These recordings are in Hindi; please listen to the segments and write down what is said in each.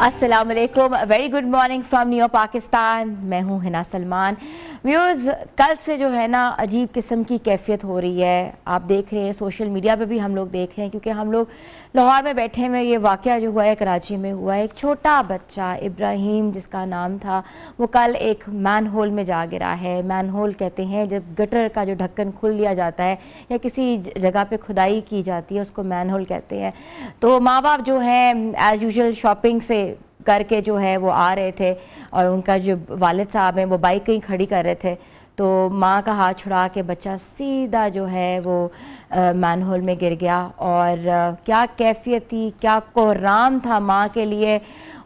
अस्सलाम वालेकुम, very good morning from new Pakistan. मैं हूँ हिना सलमान। व्यूज़, कल से जो है ना अजीब किस्म की कैफियत हो रही है। आप देख रहे हैं, सोशल मीडिया पे भी हम लोग देख रहे हैं, क्योंकि हम लोग लाहौर में बैठे हुए ये वाक़या जो हुआ है कराची में हुआ है। एक छोटा बच्चा इब्राहिम जिसका नाम था, वो कल एक मैन होल में जा गिरा है। मैन होल कहते हैं जब गटर का जो ढक्कन खुल दिया जाता है या किसी जगह पे खुदाई की जाती है, उसको मैन होल कहते हैं। तो माँ बाप जो हैं एज़ यूजुअल शॉपिंग से करके जो है वो आ रहे थे और उनका जो वालिद साहब हैं वो बाइक कहीं खड़ी कर रहे थे, तो माँ का हाथ छुड़ा के बच्चा सीधा जो है वो मैन होल में गिर गया। और क्या कैफियत थी, क्या कोहराम था माँ के लिए।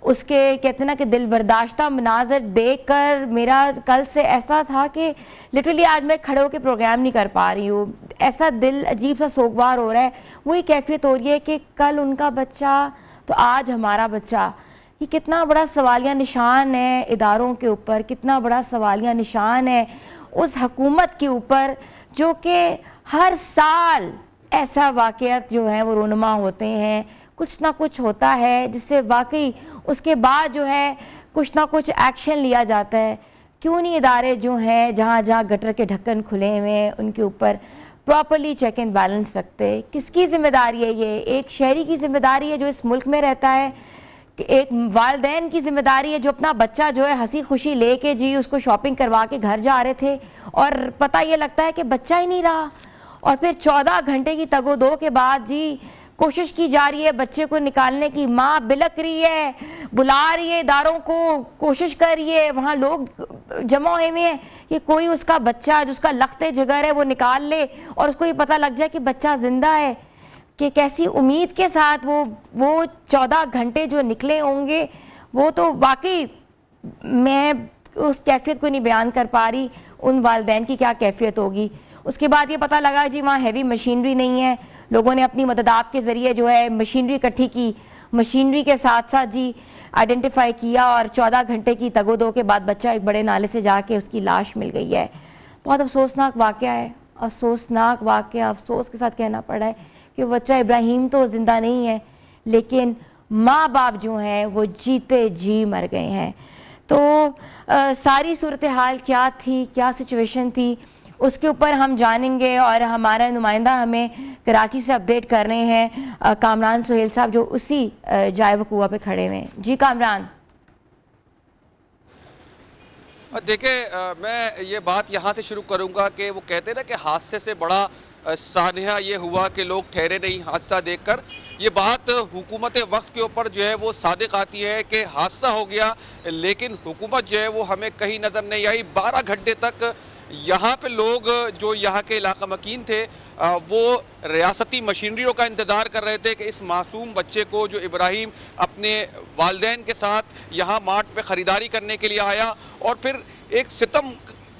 उसके कहते ना कि दिल बर्दाश्ता मनाजर देखकर मेरा कल से ऐसा था कि लिटरली आज मैं खड़े होकर प्रोग्राम नहीं कर पा रही हूँ। ऐसा दिल अजीब सा सोगवार हो रहा है। वही कैफियत हो रही है कि कल उनका बच्चा तो आज हमारा बच्चा। ये कितना बड़ा सवालिया निशान है इदारों के ऊपर, कितना बड़ा सवालिया निशान है उस हुकूमत के ऊपर जो कि हर साल ऐसा वाक़यात जो है वो रोनुमा होते हैं। कुछ ना कुछ होता है जिससे वाकई उसके बाद जो है कुछ ना कुछ एक्शन लिया जाता है। क्यों नहीं इदारे जो हैं जहाँ जहाँ गटर के ढक्कन खुले हुए हैं उनके ऊपर प्रॉपरली चेक एंड बैलेंस रखते? किसकी ज़िम्मेदारी है ये? एक शहरी की ज़िम्मेदारी है जो इस मुल्क में रहता है, कि एक वालिदैन की ज़िम्मेदारी है जो अपना बच्चा जो है हंसी खुशी लेके जी उसको शॉपिंग करवा के घर जा रहे थे और पता ये लगता है कि बच्चा ही नहीं रहा। और फिर 14 घंटे की तगोदो के बाद जी कोशिश की जा रही है बच्चे को निकालने की। माँ बिलक रही है, बुला रही है इदारों को, कोशिश कर रही है, वहाँ लोग जमा हुए हैं कि कोई उसका बच्चा जिसका लख्ते जिगर है वो निकाल ले और उसको ये पता लग जाए कि बच्चा ज़िंदा है। कि कैसी उम्मीद के साथ वो 14 घंटे जो निकले होंगे, वो तो वाकई मैं उस कैफियत को नहीं बयान कर पा रही। उन वालिदैन की क्या कैफियत होगी। उसके बाद ये पता लगा जी वहाँ हैवी मशीनरी नहीं है। लोगों ने अपनी मददात के ज़रिए जो है मशीनरी इकट्ठी की, मशीनरी के साथ साथ जी आइडेंटिफाई किया और 14 घंटे की तगोदो के बाद बच्चा एक बड़े नाले से जाके उसकी लाश मिल गई है। बहुत अफसोसनाक वाक़या है, अफसोसनाक वाक़या। अफसोस के साथ कहना पड़ा है कि बच्चा इब्राहिम तो ज़िंदा नहीं है, लेकिन माँ बाप जो हैं वो जीते जी मर गए हैं। तो सारी सूरत हाल क्या थी, क्या सिचुएशन थी, उसके ऊपर हम जानेंगे और हमारा नुमाइंदा हमें कराची से अपडेट कर रहे हैं कामरान सुहेल साहब, जो उसी जाए वक़ूआ पे खड़े हुए हैं। जी कामरान। देखिए, मैं ये बात यहाँ से शुरू करूँगा कि वो कहते हैं ना कि हादसे से बड़ा सानिया ये हुआ कि लोग ठहरे नहीं हादसा देखकर। ये बात हुकूमत वक्त के ऊपर जो है वो सादिक आती है कि हादसा हो गया, लेकिन हुकूमत जो है वो हमें कहीं नज़र नहीं आई। 12 घंटे तक यहाँ पे लोग जो यहाँ के इलाका मकीन थे वो रियासती मशीनरियों का इंतज़ार कर रहे थे कि इस मासूम बच्चे को, जो इब्राहिम अपने वालिदैन के साथ यहाँ मार्ट पे ख़रीदारी करने के लिए आया। और फिर एक सितम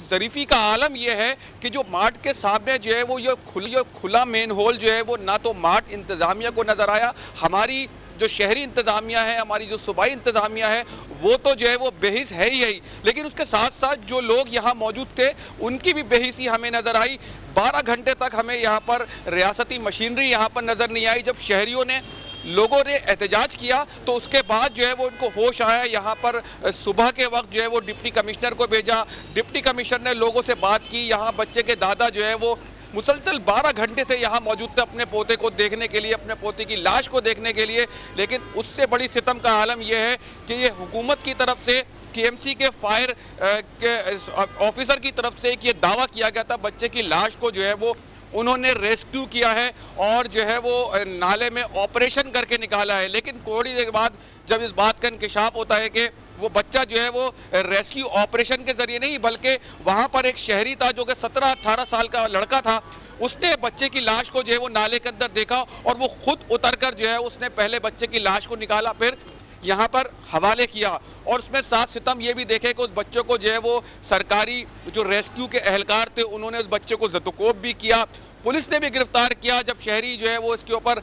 ज़रीफ़ी का आलम यह है कि जो मार्ट के सामने जो है वो ये खुला मेन होल जो है वो ना तो मार्ट इंतज़ामिया को नज़र आया। हमारी जो शहरी इंतज़ामिया है, हमारी जो सूबाई इंतज़ामिया है, वो तो जो है वो बेहिस है ही, लेकिन उसके साथ साथ जो लोग यहाँ मौजूद थे उनकी भी बेहिसी हमें नज़र आई। 12 घंटे तक हमें यहाँ पर रियासती मशीनरी यहाँ पर नज़र नहीं आई। जब शहरियों ने, लोगों ने एहतजाज किया तो उसके बाद जो है वो उनको होश आया। यहाँ पर सुबह के वक्त जो है वो डिप्टी कमिश्नर को भेजा। डिप्टी कमिश्नर ने लोगों से बात की। यहाँ बच्चे के दादा जो है वो मुसलसल 12 घंटे से यहाँ मौजूद थे अपने पोते को देखने के लिए, अपने पोते की लाश को देखने के लिए। लेकिन उससे बड़ी सितम का आलम यह है कि ये हुकूमत की तरफ से, KMC के फायर के ऑफिसर की तरफ से एक ये दावा किया गया था बच्चे की लाश को जो है वो उन्होंने रेस्क्यू किया है और जो है वो नाले में ऑपरेशन करके निकाला है। लेकिन थोड़ी देर बाद जब इस बात का इंकशाफ होता है कि वो बच्चा जो है वो रेस्क्यू ऑपरेशन के ज़रिए नहीं, बल्कि वहाँ पर एक शहरी था जो कि 17-18 साल का लड़का था, उसने बच्चे की लाश को जो है वो नाले के अंदर देखा और वो खुद उतरकर जो है उसने पहले बच्चे की लाश को निकाला, फिर यहाँ पर हवाले किया। और उसमें साथ सितम ये भी देखे कि उस बच्चों को जो है वो सरकारी जो रेस्क्यू के एहलकार थे उन्होंने उस बच्चे को ज़ब्त भी किया, पुलिस ने भी गिरफ्तार किया। जब शहरी जो है वो इसके ऊपर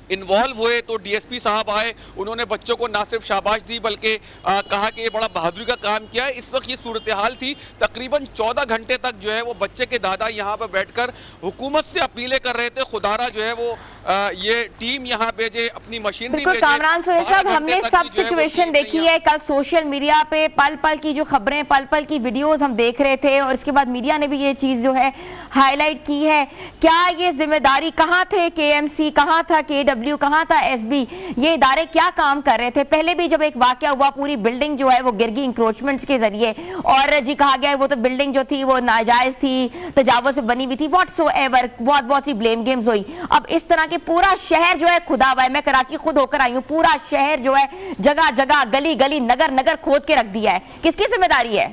इन्वॉल्व हुए तो DSP साहब आए, उन्होंने बच्चों को ना सिर्फ शाबाश दी बल्कि कहा कि ये बड़ा बहादुरी का काम किया है। इस वक्त ये सूरत हाल थी। तकरीबन 14 घंटे तक जो है वो बच्चे के दादा यहाँ पर बैठकर हुकूमत से अपीलें कर रहे थे, खुदारा जो है वो ये टीम यहाँ भेजे, अपनी मशीनरी बिल्कुल कामरान सोहेल साहब, हमने सब सिचुएशन देखी है। कल सोशल मीडिया पे पल पल की जो खबरें, पल पल की वीडियोस हम देख रहे थे और इसके बाद मीडिया ने भी ये चीज जो है हाईलाइट की है। क्या ये जिम्मेदारी, कहाँ थे केएमसी, कहाँ था केडब्ल्यू, कहाँ था एसबी, ये इदारे क्या काम कर रहे थे? पहले भी जब एक वाकया हुआ, पूरी बिल्डिंग जो है वो गिर गई इंक्रोचमेंट्स के जरिए और जी कहा गया वो तो बिल्डिंग जो थी वो नाजायज थी, तजावुज से बनी हुई थी, व्हाटसोएवर, बहुत सी ब्लेम गेम्स हुई। अब इस तरह के पूरा शहर जो है खुदा हुआ है। मैं कराची खुद होकर आई हूं, पूरा शहर जो है जगह जगह, गली गली, नगर नगर खोद के रख दिया है। किसकी जिम्मेदारी है?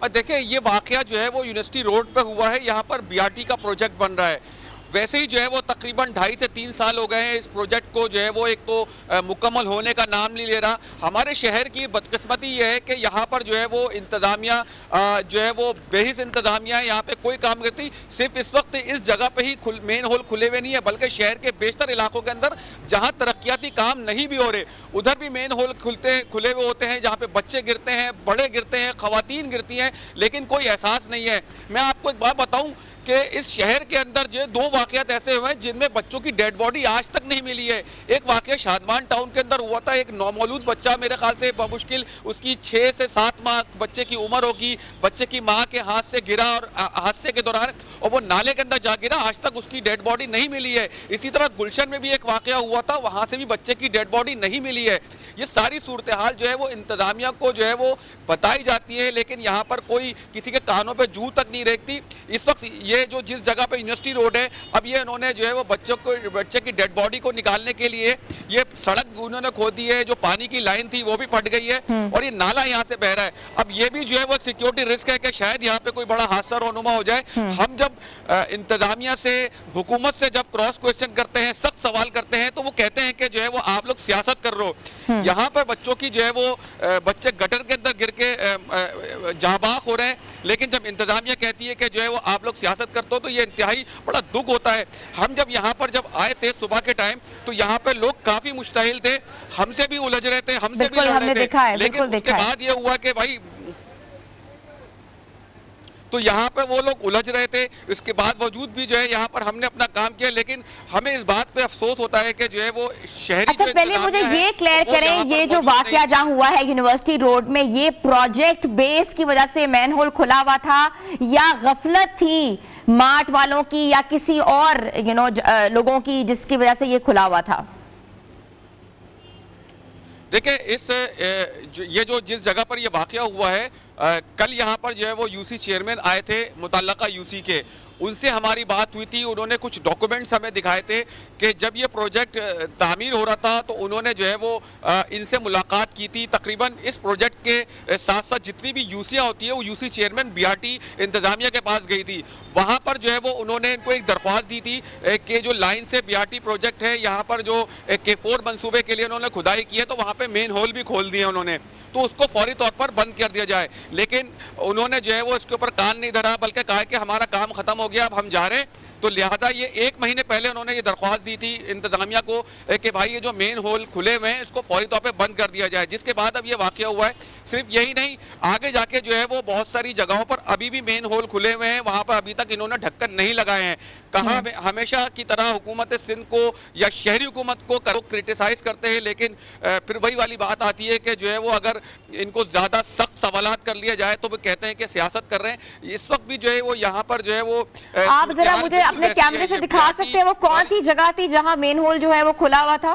देखिए, ये वाकया जो है वो यूनिवर्सिटी रोड पे हुआ है। यहाँ पर बीआरटी का प्रोजेक्ट बन रहा है। वैसे ही जो है वो तकरीबन 2.5 से 3 साल हो गए हैं इस प्रोजेक्ट को, जो है वो एक तो मुकम्मल होने का नाम नहीं ले रहा। हमारे शहर की बदकिस्मती ये है कि यहाँ पर जो है वो इंतज़ामिया जो है वो बेहिस इंतज़ामिया है, यहाँ पे कोई काम करती। सिर्फ इस वक्त इस जगह पे ही मेन होल खुले हुए नहीं है, बल्कि शहर के बेशतर इलाकों के अंदर जहाँ तरक्याती काम नहीं भी हो रहे, उधर भी मेन होल खुले हुए होते हैं, जहाँ पे बच्चे गिरते हैं, बड़े गिरते हैं, खवातीन गिरती हैं, लेकिन कोई एहसास नहीं है। मैं आपको एक बात बताऊँ कि इस शहर के अंदर जो 2 वाक़यात ऐसे हुए हैं जिनमें बच्चों की डेड बॉडी आज तक नहीं मिली है। एक वाक़या शादमान टाउन के अंदर हुआ था, एक नौमौलूद बच्चा, मेरे ख्याल से बमुश्किल उसकी 6 से 7 माह बच्चे की उम्र होगी, बच्चे की माँ के हाथ से गिरा और हादसे के दौरान और वो नाले के अंदर जा गिरा, आज तक उसकी डेड बॉडी नहीं मिली है। इसी तरह गुलशन में भी एक वाक़या हुआ था, वहाँ से भी बच्चे की डेड बॉडी नहीं मिली है। ये सारी सूरत हाल जो है वो इंतज़ामिया को जो है वो बताई जाती है, लेकिन यहाँ पर कोई किसी के कानों पर जू तक नहीं रेखती। इस वक्त ये जो जिस जगह पे यूनिवर्सिटी रोड है, अब ये इन्होंने जो है वो बच्चे की डेड बॉडी को निकालने के लिए ये सड़क उन्होंने खोदी है, जो पानी की लाइन थी वो भी फट गई है और ये नाला यहाँ से बह रहा है। अब ये भी जो है वो सिक्योरिटी रिस्क है कि शायद यहाँ पे कोई बड़ा हादसा रोनुमा हो जाए। हम जब इंतजामिया से, हुकूमत से जब क्रॉस क्वेश्चन करते हैं, सख्त सवाल करते हैं, तो वो कहते हैं कि जो है वो आप लोग सियासत कर रहे हो। यहाँ पर बच्चों की जो है वो बच्चे गटर के अंदर गिर के जाबाक हो रहे हैं, लेकिन जब इंतजामिया कहती है कि जो है वो आप लोग सियासत करते हो, तो ये इंतहाई बड़ा दुख होता है। हम जब यहाँ पर जब आए थे सुबह के टाइम, तो यहाँ पर लोग काफी मुश्ताहिल थे, हमसे भी उलझ रहे थे, हमसे भी लड़ रहे थे, लेकिन उसके बाद ये हुआ कि भाई तो यहाँ पे वो लोग उलझ रहे थे। इसके बाद वजूद भी जो है यहाँ पर हमने अपना काम किया, लेकिन हमें इस बात पे अफसोस होता है कि जो है वो शहरी। अच्छा, पहले मुझे ये क्लियर करें, ये जो वाकया जहाँ हुआ है यूनिवर्सिटी रोड में, ये प्रोजेक्ट बेस की वजह से मैन होल खुला हुआ था या गफलत थी मार्ट वालों की या किसी और लोगों की जिसकी वजह से ये खुला हुआ था? देखिए, ये जो जिस जगह पर ये वाकया हुआ है, कल यहाँ पर जो है वो यूसी चेयरमैन आए थे मुतल्लका यूसी के, उनसे हमारी बात हुई थी। उन्होंने कुछ डॉक्यूमेंट्स हमें दिखाए थे कि जब ये प्रोजेक्ट तामीर हो रहा था तो उन्होंने जो है वो इनसे मुलाकात की थी। तकरीबन इस प्रोजेक्ट के साथ साथ जितनी भी यूसियाँ होती है वो यूसी चेयरमैन बीआरटी इंतजामिया के पास गई थी। वहाँ पर जो है वो उन्होंने इनको एक दरख्वास्त दी थी कि जो लाइन से बीआरटी प्रोजेक्ट है, यहाँ पर जो K4 मंसूबे के लिए उन्होंने खुदाई की है, तो वहाँ पर मेन होल भी खोल दिए उन्होंने, तो उसको फौरी तौर पर बंद कर दिया जाए। लेकिन उन्होंने जो है वो इसके ऊपर कान नहीं धरा, बल्कि कहा कि हमारा काम खत्म हो गया, अब हम जा रहे हैं। तो लिहाजा ये 1 महीने पहले उन्होंने ये दरख्वास्त दी थी इंतजामिया को कि भाई ये जो मेन होल खुले हुए हैं इसको फौरी तौर पे बंद कर दिया जाए, जिसके बाद अब ये वाकया हुआ है। सिर्फ यही नहीं, आगे जाके जो है वो बहुत सारी जगहों पर अभी भी मेन होल खुले हुए हैं, वहाँ पर अभी तक इन्होंने ढक्कन नहीं लगाए हैं। कहा हमेशा की तरह हुकूमत सिंध को या शहरी हुकूमत को क्रिटिसाइज करते हैं, लेकिन फिर वही वाली बात आती है कि जो है वो अगर इनको ज़्यादा सख्त सवालात कर लिया जाए तो वो कहते हैं कि सियासत कर रहे हैं। इस वक्त भी जो है वो यहाँ पर जो है वो, आप जरा मुझे अपने कैमरे से दिखा सकते हैं वो कौन सी जगह थी जहां मेन होल जो है वो खुला हुआ था?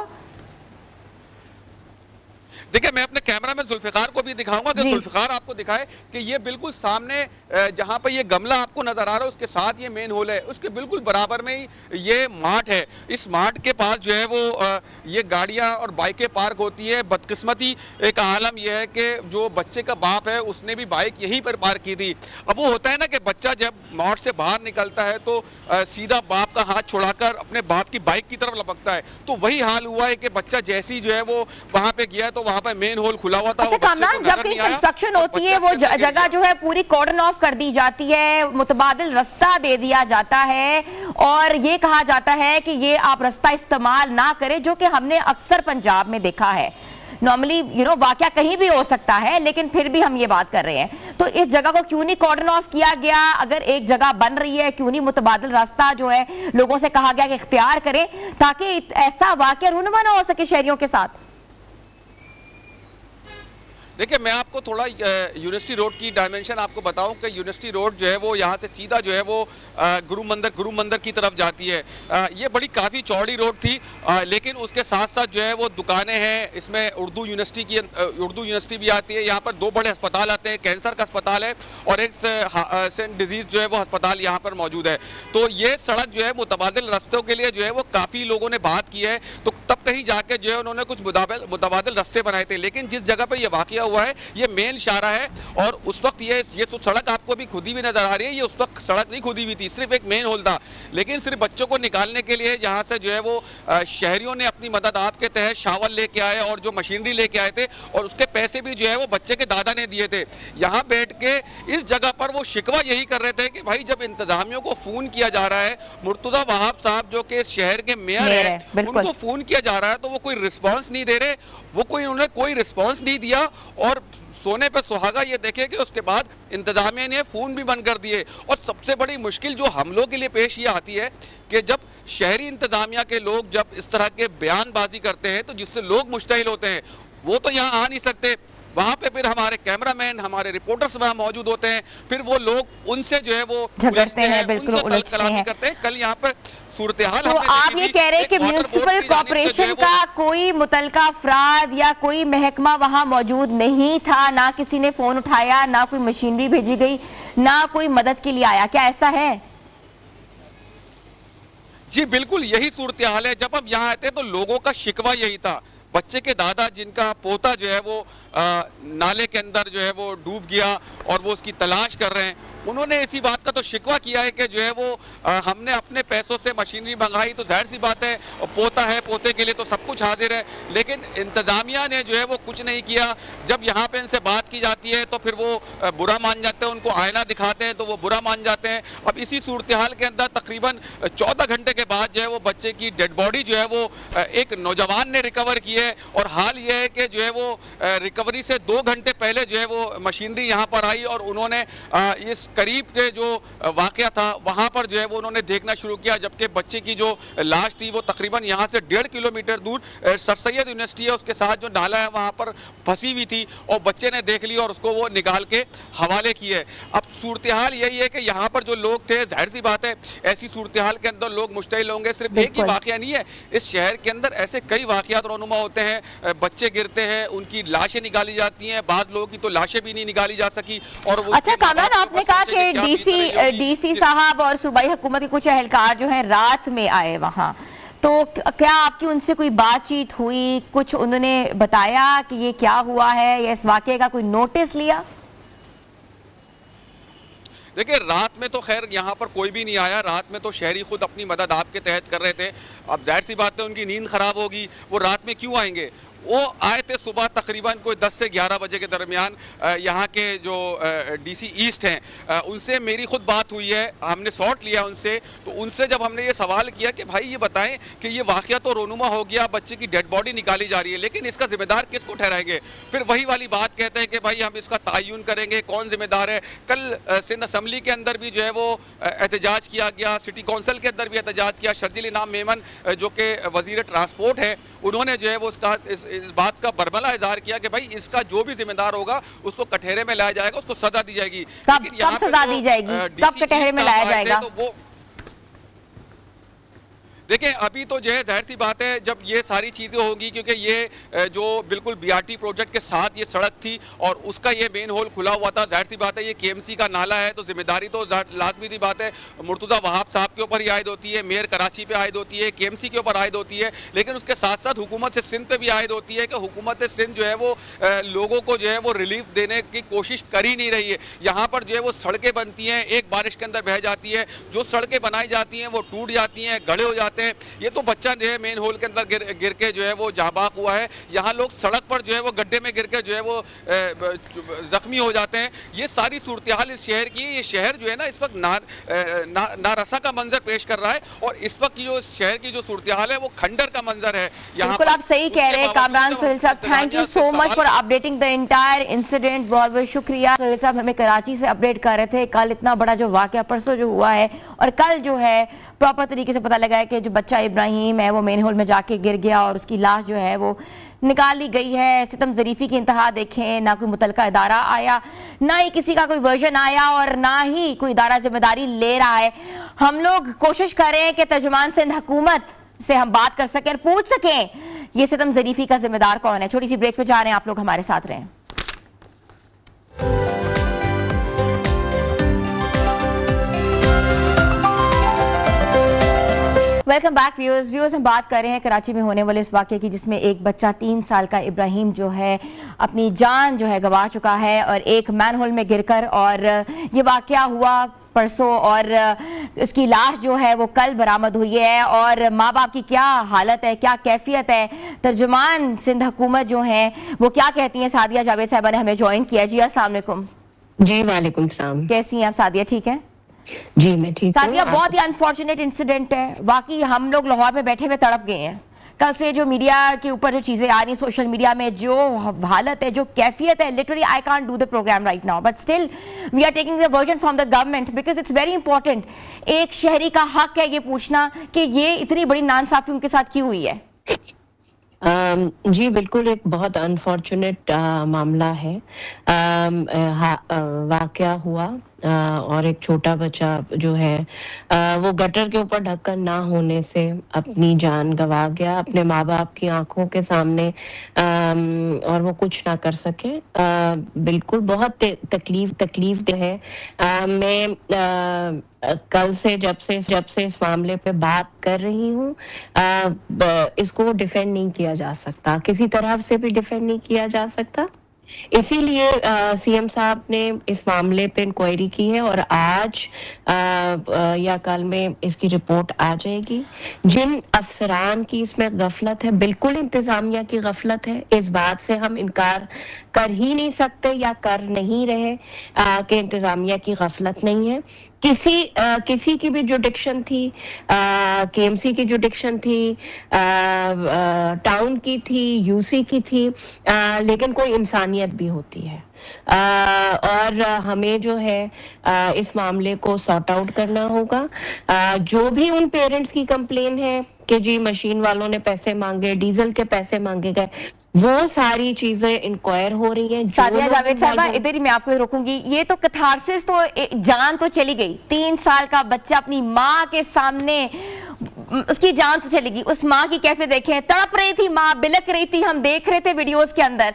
देखिए, मैं अपने कैमरा में जुल्फिकार को भी दिखाऊंगा कि जुल्फिकार आपको दिखाए कि ये बिल्कुल सामने जहां पर ये गमला आपको नजर आ रहा है उसके साथ ये मेन होल है, उसके बिल्कुल बराबर में ही ये मार्ट है। इस मार्ट के पास जो है वो ये गाड़ियां और बाइकें पार्क होती है। बदकिस्मती एक आलम यह है कि जो बच्चे का बाप है उसने भी बाइक यहीं पर पार्क की थी। अब वो होता है ना कि बच्चा जब मार्ट से बाहर निकलता है तो सीधा बाप का हाथ छुड़ाकर अपने बाप की बाइक की तरफ लपकता है, तो वही हाल हुआ है कि बच्चा जैसी जो है वो वहां पे गया तो वहां पर मेन होल खुला हुआ था। कामरान, जब कहीं कंस्ट्रक्शन होती है वो जगह जो है पूरी कॉर्डन ऑफ कर दी जाती है, मुतबादिल रास्ता दे दिया जाता है और ये कहा जाता है कि ये आप रास्ता इस्तेमाल ना करें, जो कि हमने अक्सर पंजाब में देखा है। नॉर्मली वाकया कहीं भी हो सकता है, लेकिन फिर भी हम ये बात कर रहे हैं। तो इस जगह को क्यों नहीं कॉर्डन ऑफ किया गया? अगर एक जगह बन रही है, क्यों नहीं मुतबादिल रास्ता जो है लोगों से कहा गया कि इख्तियार करें, ताकि ऐसा वाकया रूनुमा ना हो सके शहरियों के साथ? देखिए, मैं आपको थोड़ा यूनिवर्सिटी रोड की डायमेंशन आपको बताऊं कि यूनिवर्सिटी रोड जो है वो यहाँ से सीधा जो है वो गुरु मंदिर की तरफ जाती है। ये बड़ी काफ़ी चौड़ी रोड थी, लेकिन उसके साथ साथ जो है वो दुकानें हैं। इसमें उर्दू यूनिवर्सिटी भी आती है। यहाँ पर दो बड़े अस्पताल आते हैं, कैंसर का अस्पताल है और एक सेंट डिजीज़ जो है वो अस्पताल यहाँ पर मौजूद है। तो ये सड़क जो है मुतबादिल रास्तों के लिए जो है वो काफ़ी लोगों ने बात की है, तो तब कहीं जाके जो है उन्होंने कुछ मुतबादिल रास्ते बनाए थे। लेकिन जिस जगह पर यह वाक़या हुआ है ये मेन शाहरा है, और उस वक्त ये तो सड़क आपको भी खुदी भी नजर आ रही है। ये उस वक्त सड़क नहीं खुदी हुई थी, सिर्फ एक मेन होल था। लेकिन सिर्फ बच्चों को निकालने के लिए यहाँ से जो है वो शहरियों ने अपनी मदद आपके तहत शावल लेके आए और जो मशीनरी लेके आए थे, और उसके पैसे भी जो है वो बच्चे के दादा ने दिए थे। यहाँ बैठ के इस जगह पर वो शिकवा यही कर रहे थे कि भाई जब इंतजामियों को फोन किया जा रहा है, मुर्तुजा वहाब साहब जो कि शहर के मेयर है, उनको फोन किया जा रहा है तो वो कोई रिस्पॉन्स नहीं दे रहे, उन्होंने कोई रिस्पॉन्स नहीं दिया। और सोने पे सुहागा ये देखे कि उसके बाद इंतजामिया ने फ़ोन भी बंद कर दिए। और सबसे बड़ी मुश्किल जो हम लोग के लिए पेश ये आती है कि जब शहरी इंतजामिया के लोग जब इस तरह के बयानबाजी करते हैं तो जिससे लोग मुश्तइल होते हैं, वो तो यहाँ आ नहीं सकते। वहाँ पे फिर हमारे कैमरामैन, हमारे रिपोर्टर्स वहाँ मौजूद होते हैं, फिर वो लोग उनसे जो है वो झगड़ते हैं, बिल्कुल उलझते हैं। करते हैं। कल यहाँ पर सूरत-ए-हाल तो आप ये कह रहे हैं कि म्युनिसिपल कॉर्पोरेशन का कोई मुतलका अफराद या कोई महकमा वहां मौजूद नहीं था, ना किसी ने फोन उठाया, ना कोई मशीनरी भेजी गई, ना कोई मदद के लिए आया, क्या ऐसा है? जी बिल्कुल यही सूरत-ए-हाल है। जब हम यहाँ आते तो लोगों का शिकवा यही था। बच्चे के दादा जिनका पोता जो है वो नाले के अंदर जो है वो डूब गया और वो उसकी तलाश कर रहे हैं, उन्होंने इसी बात का तो शिकवा किया है कि जो है वो हमने अपने पैसों से मशीनरी मंगाई, तो जाहिर सी बात है पोता है, पोते के लिए तो सब कुछ हाजिर है। लेकिन इंतजामिया ने जो है वो कुछ नहीं किया। जब यहाँ पे इनसे बात की जाती है तो फिर वो बुरा मान जाते हैं, उनको आईना दिखाते हैं तो वो बुरा मान जाते हैं। अब इसी सूरत हाल के अंदर तकरीबन 14 घंटे के बाद जो है वो बच्चे की डेड बॉडी जो है वो एक नौजवान ने रिकवर की है। और हाल ये है कि जो है वो रिकवरी से 2 घंटे पहले जो है वो मशीनरी यहाँ पर आई और उन्होंने इस करीब के जो वाकया था वहाँ पर जो है वो उन्होंने देखना शुरू किया, जबकि बच्चे की जो लाश थी वो तकरीबन यहाँ से 1.5 किलोमीटर दूर सर सैयद यूनिवर्सिटी है उसके साथ जो नाला है वहाँ पर फंसी हुई थी, और बच्चे ने देख ली और उसको वो निकाल के हवाले की है। अब सूरत हाल यही है कि यहाँ पर जो लोग थे, जाहिर सी बात है ऐसी सूरत हाल के अंदर लोग मुश्तइल होंगे। सिर्फ एक ही वाकया नहीं है, इस शहर के अंदर ऐसे कई वाकयात रोनुमा होते हैं। बच्चे गिरते हैं, उनकी लाशें निकाली जाती हैं, बाद लोगों की तो लाशें भी नहीं निकाली जा सकी। और अच्छा कामरान, आपने कहा कि डीसी साहब और सूबाई हुकूमत के कुछ एहलकार जो हैं रात में आए वहां, तो क्या आपकी उनसे कोई बातचीत हुई? कुछ उन्होंने बताया कि ये क्या हुआ है या इस वाकये का कोई नोटिस लिया? देखिए रात में तो खैर यहाँ पर कोई भी नहीं आया। रात में तो शहरी खुद अपनी मदद आपके तहत कर रहे थे। अब जाहिर सी बात है उनकी नींद खराब होगी, वो रात में क्यों आएंगे? वो आए थे सुबह तकरीबन कोई 10 से 11 बजे के दरमियान। यहाँ के जो डीसी ईस्ट हैं उनसे मेरी खुद बात हुई है, हमने सॉर्ट लिया उनसे। तो उनसे जब हमने ये सवाल किया कि भाई ये बताएं कि ये वाकया तो रोनुमा हो गया, बच्चे की डेड बॉडी निकाली जा रही है, लेकिन इसका जिम्मेदार किसको ठहराएंगे? फिर वही वाली बात कहते हैं कि भाई हम इसका तयन करेंगे, कौन जिम्मेदार है। कल सिंध असम्बली के अंदर भी जो है वो एहतजाज किया गया, सिटी कौंसिल के अंदर भी एहतजाज किया। शर्जील इनाम मेमन जो कि वज़ीर ट्रांसपोर्ट है, उन्होंने जो है वो उसका इस बात का बरमला इज़हार किया कि भाई इसका जो भी जिम्मेदार होगा उसको कटहरे में लाया जाएगा, उसको सजा दी जाएगी। कब सजा दी जाएगी? कब कटहरे में लाया जाएगा? तो वो देखिए अभी तो जो है जाहिर सी बात है जब ये सारी चीज़ें होंगी, क्योंकि ये जो बिल्कुल बीआरटी प्रोजेक्ट के साथ ये सड़क थी और उसका ये मेन होल खुला हुआ था। जाहिर सी बात है ये केएमसी का नाला है, तो जिम्मेदारी तो लाजमी सी बात है मुर्तुज़ा वहाब साहब के ऊपर ही आयद होती है, मेयर कराची पे आयद होती है, केएमसी के ऊपर आयद होती है। लेकिन उसके साथ साथ हुकूमत सिंध पे भी आयद होती है कि हुकूमत सिंध जो है वो लोगों को जो है वो रिलीफ देने की कोशिश कर ही नहीं रही है। यहाँ पर जो है वो सड़कें बनती हैं, एक बारिश के अंदर बह जाती है, जो सड़कें बनाई जाती हैं वो टूट जाती हैं, गड़े हो जाते हैं। जाते हैं। ये तो बच्चा जो है मेन होल के अंदर गिर के जो है वो जाबाक हुआ है। यहाँ लोग सड़क पर जो है वो गड्ढे में गिर के जो है वो जख्मी हो जाते हैं। ये सारी सूरत हाल इस शहर की, ये शहर जो है ना इस वक्त नारसा का मंजर पेश कर रहा है और इस वक्त की जो शहर की जो सूरत हाल है वो खंडर का मंजर है। बिल्कुल आप सही कह रहे हैं कामरान सोहेल साहब, thank you so much for updating the entire incident. बहुत बहुत शुक्रिया सोहेल साहब, हमें कराची से अपडेट कर रहे थे। कल इतना बड़ा जो वाकया परसों जो हुआ है और कल जो है प्रॉपर तरीके से पता लगा है कि जो बच्चा इब्राहिम है वो मेन होल में जाके गिर गया और उसकी लाश जो है वो निकाल ली गई है। सितम ज़रीफ़ी की इंतहा देखें, ना कोई मुतलका इदारा आया, ना ही किसी का कोई वर्जन आया और ना ही कोई इदारा जिम्मेदारी ले रहा है। हम लोग कोशिश कर रहे हैं कि तर्जुमान सिंध हुकूमत से हम बात कर सकें और पूछ सकें ये सितम ज़रीफ़ी का जिम्मेदार कौन है। छोटी सी ब्रेक पे जा रहे हैं, आप लोग हमारे साथ रहें। वेलकम बैक व्यूअर्स, हम बात कर रहे हैं कराची में होने वाले इस वाक़े की जिसमें एक बच्चा 3 साल का इब्राहिम जो है अपनी जान जो है गंवा चुका है और एक मैनहोल में गिरकर, और ये वाक़या हुआ परसों और उसकी लाश जो है वो कल बरामद हुई है। और माँ बाप की क्या हालत है, क्या कैफियत है, तर्जुमान सिंध हुकूमत जो है वो क्या कहती हैं। सादिया जावेद साहबा ने हमें ज्वाइन किया। जी अस्सलाम वालेकुम। जी वालेकुम सलाम। कैसी हैं आप सादिया, ठीक है? जी मैं ठीक हूं। सादिया बहुत ही अनफॉर्चुनेट इंसिडेंट है, वाकई हम लोग लाहौर में बैठे हुए तड़प गए हैं। कल से जो मीडिया के ऊपर जो चीजें आ रही, सोशल मीडिया में जो हालत है, जो कैफियत है, literally I can't do the programme right now but still we are taking the version from the government because it's very important. एक शहरी का हक है ये पूछना कि ये इतनी बड़ी नाइंसाफी उनके साथ क्यों हुई है। जी बिल्कुल, एक बहुत अनफॉर्चुनेट मामला है। वाकया हुआ और एक छोटा बच्चा जो है वो गटर के ऊपर ढक्कन ना होने से अपनी जान गंवा गया अपने माँ बाप की आंखों के सामने, और वो कुछ ना कर सके। बिल्कुल बहुत तकलीफ दे है। मैं कल से जब से इस मामले पे बात कर रही हूँ, इसको डिफेंड नहीं किया जा सकता, किसी तरफ से भी डिफेंड नहीं किया जा सकता। इसीलिए सीएम साहब ने इस मामले पे इंक्वायरी की है और आज या कल में इसकी रिपोर्ट आ जाएगी। जिन अफसरान की इसमें गफलत है, बिल्कुल इंतजामिया की गफलत है, इस बात से हम इनकार कर ही नहीं सकते या कर नहीं रहे कि इंतजामिया की गफलत नहीं है। किसी की भी जुडिक्शन थी, केएमसी की जुडिक्शन थी, टाउन की थी, यूसी की थी, लेकिन कोई इंसानियत भी होती है। और हमें जो है इस मामले को सॉर्ट आउट करना होगा। जो भी उन पेरेंट्स की कंप्लेन है कि जी मशीन वालों ने पैसे मांगे, डीजल के पैसे मांगे गए, वो सारी चीजें इंक्वायर हो रही हैं। सादिया जावेद साहबा, इधर ही मैं आपको रोकूंगी। ये तो कथारसिस, तो जान तो चली गई। 3 साल का बच्चा अपनी माँ के सामने, उसकी जान तो चली गई। उस माँ की कैफियत देखें, तड़प रही थी माँ, बिलक रही थी, हम देख रहे थे वीडियोस के अंदर।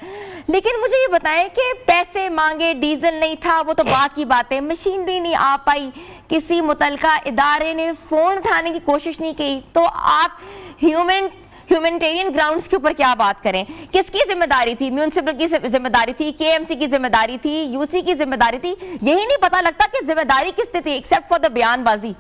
लेकिन मुझे ये बताएं कि पैसे मांगे, डीजल नहीं था, वो तो बात की बात है, मशीनरी नहीं आ पाई, किसी मुतलका इदारे ने फोन उठाने की कोशिश नहीं की, तो आप ह्यूमैनिटेरियन ग्राउंड्स के ऊपर क्या बात करें? किसकी जिम्मेदारी थी? म्यूनिसिपल की जिम्मेदारी थी, केएमसी की जिम्मेदारी थी, यूसी की जिम्मेदारी थी? यही नहीं पता लगता कि जिम्मेदारी किसकी थी एक्सेप्ट फॉर द बयानबाजी।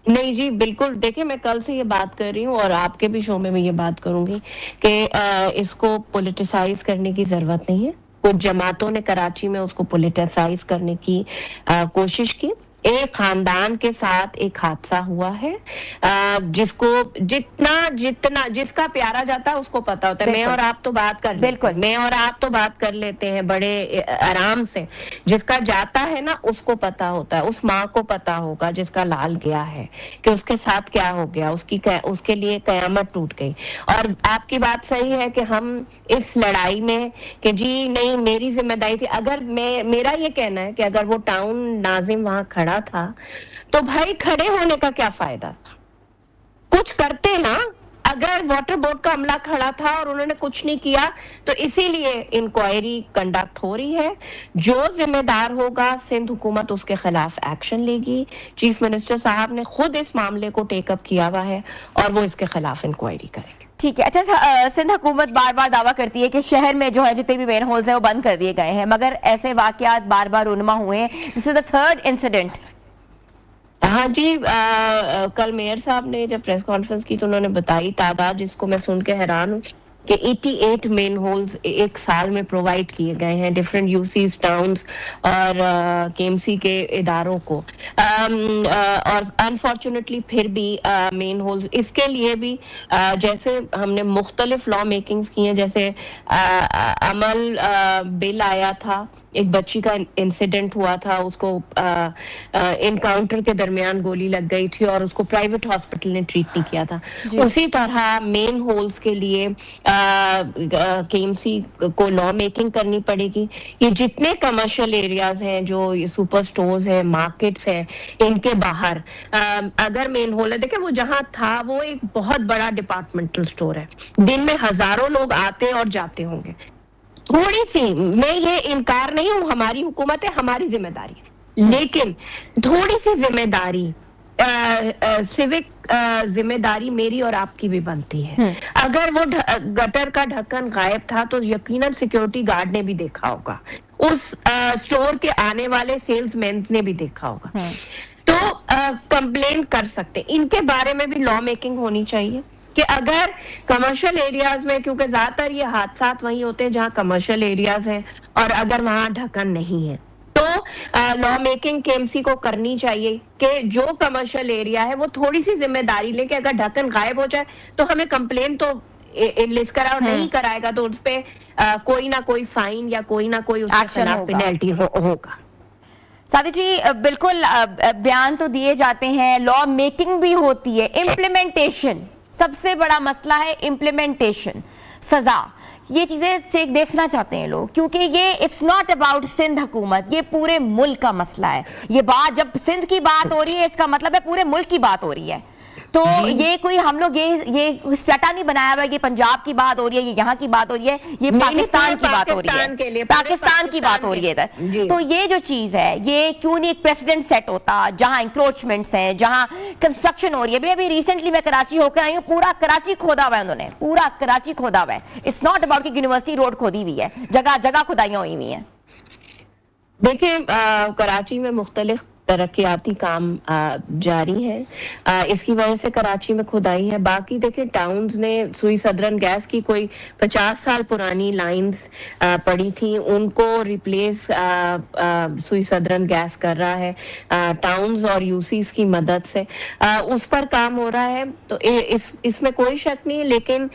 नहीं जी बिल्कुल, देखिए मैं कल से ये बात कर रही हूँ और आपके भी शो में मैं ये बात करूंगी कि इसको पॉलिटिसाइज करने की जरूरत नहीं है। कुछ जमातों ने कराची में उसको पॉलिटिसाइज करने की कोशिश की। एक खानदान के साथ एक हादसा हुआ है, जिसको जिसका प्यारा जाता है उसको पता होता है। मैं और आप तो बात कर बिल्कुल मैं और आप तो बात कर लेते हैं बड़े आराम से, जिसका जाता है ना उसको पता होता है। उस माँ को पता होगा जिसका लाल गया है कि उसके साथ क्या हो गया, उसके लिए कयामत टूट गई। और आपकी बात सही है कि हम इस लड़ाई में कि जी नहीं मेरी जिम्मेदारी थी, अगर मेरा ये कहना है कि अगर वो टाउन नाजिम वहां खड़ा था तो भाई खड़े होने का क्या फायदा था, कुछ करते ना। अगर वाटर बोर्ड का अमला खड़ा था और उन्होंने कुछ नहीं किया, तो इसीलिए इंक्वायरी कंडक्ट हो रही है। जो जिम्मेदार होगा सिंध हुकूमत उसके खिलाफ एक्शन लेगी। चीफ मिनिस्टर साहब ने खुद इस मामले को टेकअप किया हुआ है और वो इसके खिलाफ इंक्वायरी करेंगे। ठीक है। अच्छा, सिंध हुकूमत बार बार दावा करती है कि शहर में जो है जितने भी मेन होल्स हैं वो बंद कर दिए गए हैं, मगर ऐसे वाकयात बार बार रुनमा हुए हैं। This is the third incident. हाँ जी, कल मेयर साहब ने जब प्रेस कॉन्फ्रेंस की तो उन्होंने बताई तादाद, जिसको मैं सुन के हैरान हूँ कि 88 मेन होल्स एक साल में प्रोवाइड किए गए हैं डिफरेंट यूसीज, टाउन्स और केएमसी के इदारों को। और अनफॉर्चुनेटली फिर भी मेन होल्स, इसके लिए भी जैसे हमने मुख्तलिफ लॉ मेकिंग्स की हैं, जैसे अमल बिल आया था, एक बच्ची का इंसिडेंट हुआ था, उसको इनकाउंटर के दरमियान गोली लग गई थी और उसको प्राइवेट हॉस्पिटल ने ट्रीट नहीं किया था। उसी तरह मेन होल्स के लिए केएमसी को लॉ मेकिंग करनी पड़ेगी। ये जितने कमर्शियल एरियाज हैं, जो ये सुपर स्टोर्स हैं, मार्केट्स हैं, इनके बाहर अगर मेन होल है, देखिए वो जहां था वो एक बहुत बड़ा डिपार्टमेंटल स्टोर है, दिन में हजारों लोग आते और जाते होंगे। थोड़ी सी, मैं ये इनकार नहीं हूं, हमारी हुकूमत है, हमारी जिम्मेदारी है, लेकिन थोड़ी सी जिम्मेदारी सिविक जिम्मेदारी मेरी और आपकी भी बनती है। अगर वो गटर का ढक्कन गायब था तो यकीनन सिक्योरिटी गार्ड ने भी देखा होगा, उस स्टोर के आने वाले सेल्समैन ने भी देखा होगा, तो कंप्लेन कर सकते। इनके बारे में भी लॉ मेकिंग होनी चाहिए कि अगर कमर्शियल एरियाज में, क्योंकि ज्यादातर ये हादसा वहीं होते हैं जहां कमर्शियल एरियाज हैं, और अगर वहां ढक्कन नहीं है तो लॉ मेकिंग केएमसी को करनी चाहिए कि जो कमर्शियल एरिया है वो थोड़ी सी जिम्मेदारी लेके, अगर ढक्कन गायब हो जाए तो हमें कंप्लेन तो लिस्ट कराओ, नहीं कराएगा तो उस पे कोई ना कोई फाइन या कोई ना कोई उसके खिलाफ पेनल्टी होगा। सादी जी, बिल्कुल बयान तो दिए जाते हैं, लॉ मेकिंग भी होती है, इम्प्लीमेंटेशन सबसे बड़ा मसला है। इम्प्लीमेंटेशन, सजा, ये चीजें देखना चाहते हैं लोग, क्योंकि ये इट्स नॉट अबाउट सिंध हुकूमत, ये पूरे मुल्क का मसला है। ये बात जब सिंध की बात हो रही है, इसका मतलब है पूरे मुल्क की बात हो रही है। तो ये कोई हम लोग ये स्टेटा नहीं बनाया हुआ, ये पंजाब की बात हो रही है, ये यहाँ की बात हो रही है, ये पाकिस्तान की बात हो रही है, पाकिस्तान की बात हो रही है इधर। तो ये जो चीज है, ये क्यों नहीं एक प्रेसिडेंट सेट होता जहां इंक्रोचमेंट्स हैं, जहां कंस्ट्रक्शन हो रही है। अभी रिसेंटली मैं कराची होकर आई हूँ, पूरा कराची खोदा हुआ है उन्होंने, पूरा कराची खोदा हुआ है। इट्स नॉट अबाउट कि यूनिवर्सिटी रोड खोदी हुई है, जगह जगह खुदाइयां हुई हुई हैं। देखिए, कराची में मुख्तलिफ तरक्याती काम जारी है, इसकी वजह से कराची में खुदाई है। बाकी देखिए, टाउन्स ने सुई सदरन गैस की कोई 50 साल पुरानी लाइंस पड़ी थी, उनको रिप्लेस सुई सदरन गैस कर रहा है टाउन्स और यूसीस की मदद से, उस पर काम हो रहा है। तो इसमें कोई शक नहीं, लेकिन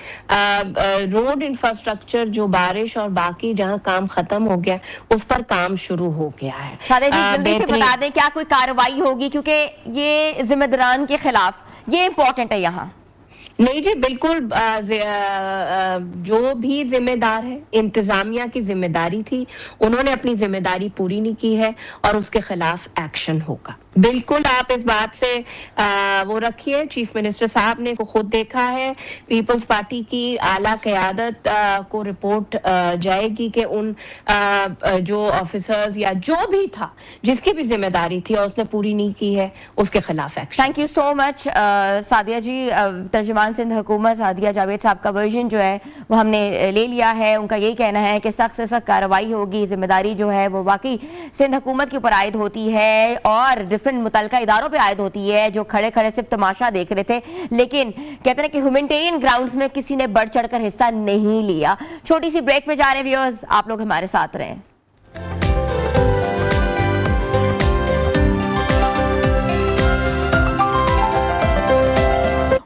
रोड इंफ्रास्ट्रक्चर जो बारिश और बाकी जहां काम खत्म हो गया, उस पर काम शुरू हो गया है। जल्दी से बता दें क्या कोई कार्रवाई होगी, क्योंकि ये जिम्मेदारान के खिलाफ ये इंपॉर्टेंट है यहाँ। नहीं जी, बिल्कुल, जो भी जिम्मेदार है, इंतजामिया की जिम्मेदारी थी, उन्होंने अपनी जिम्मेदारी पूरी नहीं की है और उसके खिलाफ एक्शन होगा। बिल्कुल, आप इस बात से वो रखिए, चीफ मिनिस्टर साहब ने इसको खुद देखा है, पीपल्स पार्टी की आला क़यादत को रिपोर्ट जाएगी कि उन जो ऑफिसर्स या जो भी था जिसकी भी जिम्मेदारी थी और उसने पूरी नहीं की है, उसके खिलाफ action. Thank you so much Sadia ji. तर्जुमान सिंध हुकूमत सादिया जावेद साहब का वर्जन जो है वो हमने ले लिया है। उनका यही कहना है कि सख्त से सख्त कार्रवाई होगी, जिम्मेदारी जो है वो वाकई सिंध हुकूमत के ऊपर आयद होती है और डिफरेंट मुतलका इदारों पे आयद होती है, जो खड़े खड़े सिर्फ तमाशा देख रहे थे। लेकिन कहते हैं कि ह्यूमैनिटेरियन ग्राउंड्स में किसी ने बढ़ चढ़कर हिस्सा नहीं लिया। छोटी सी ब्रेक में जा रहे हैं व्यूअर्स, आप लोग हमारे साथ रहें।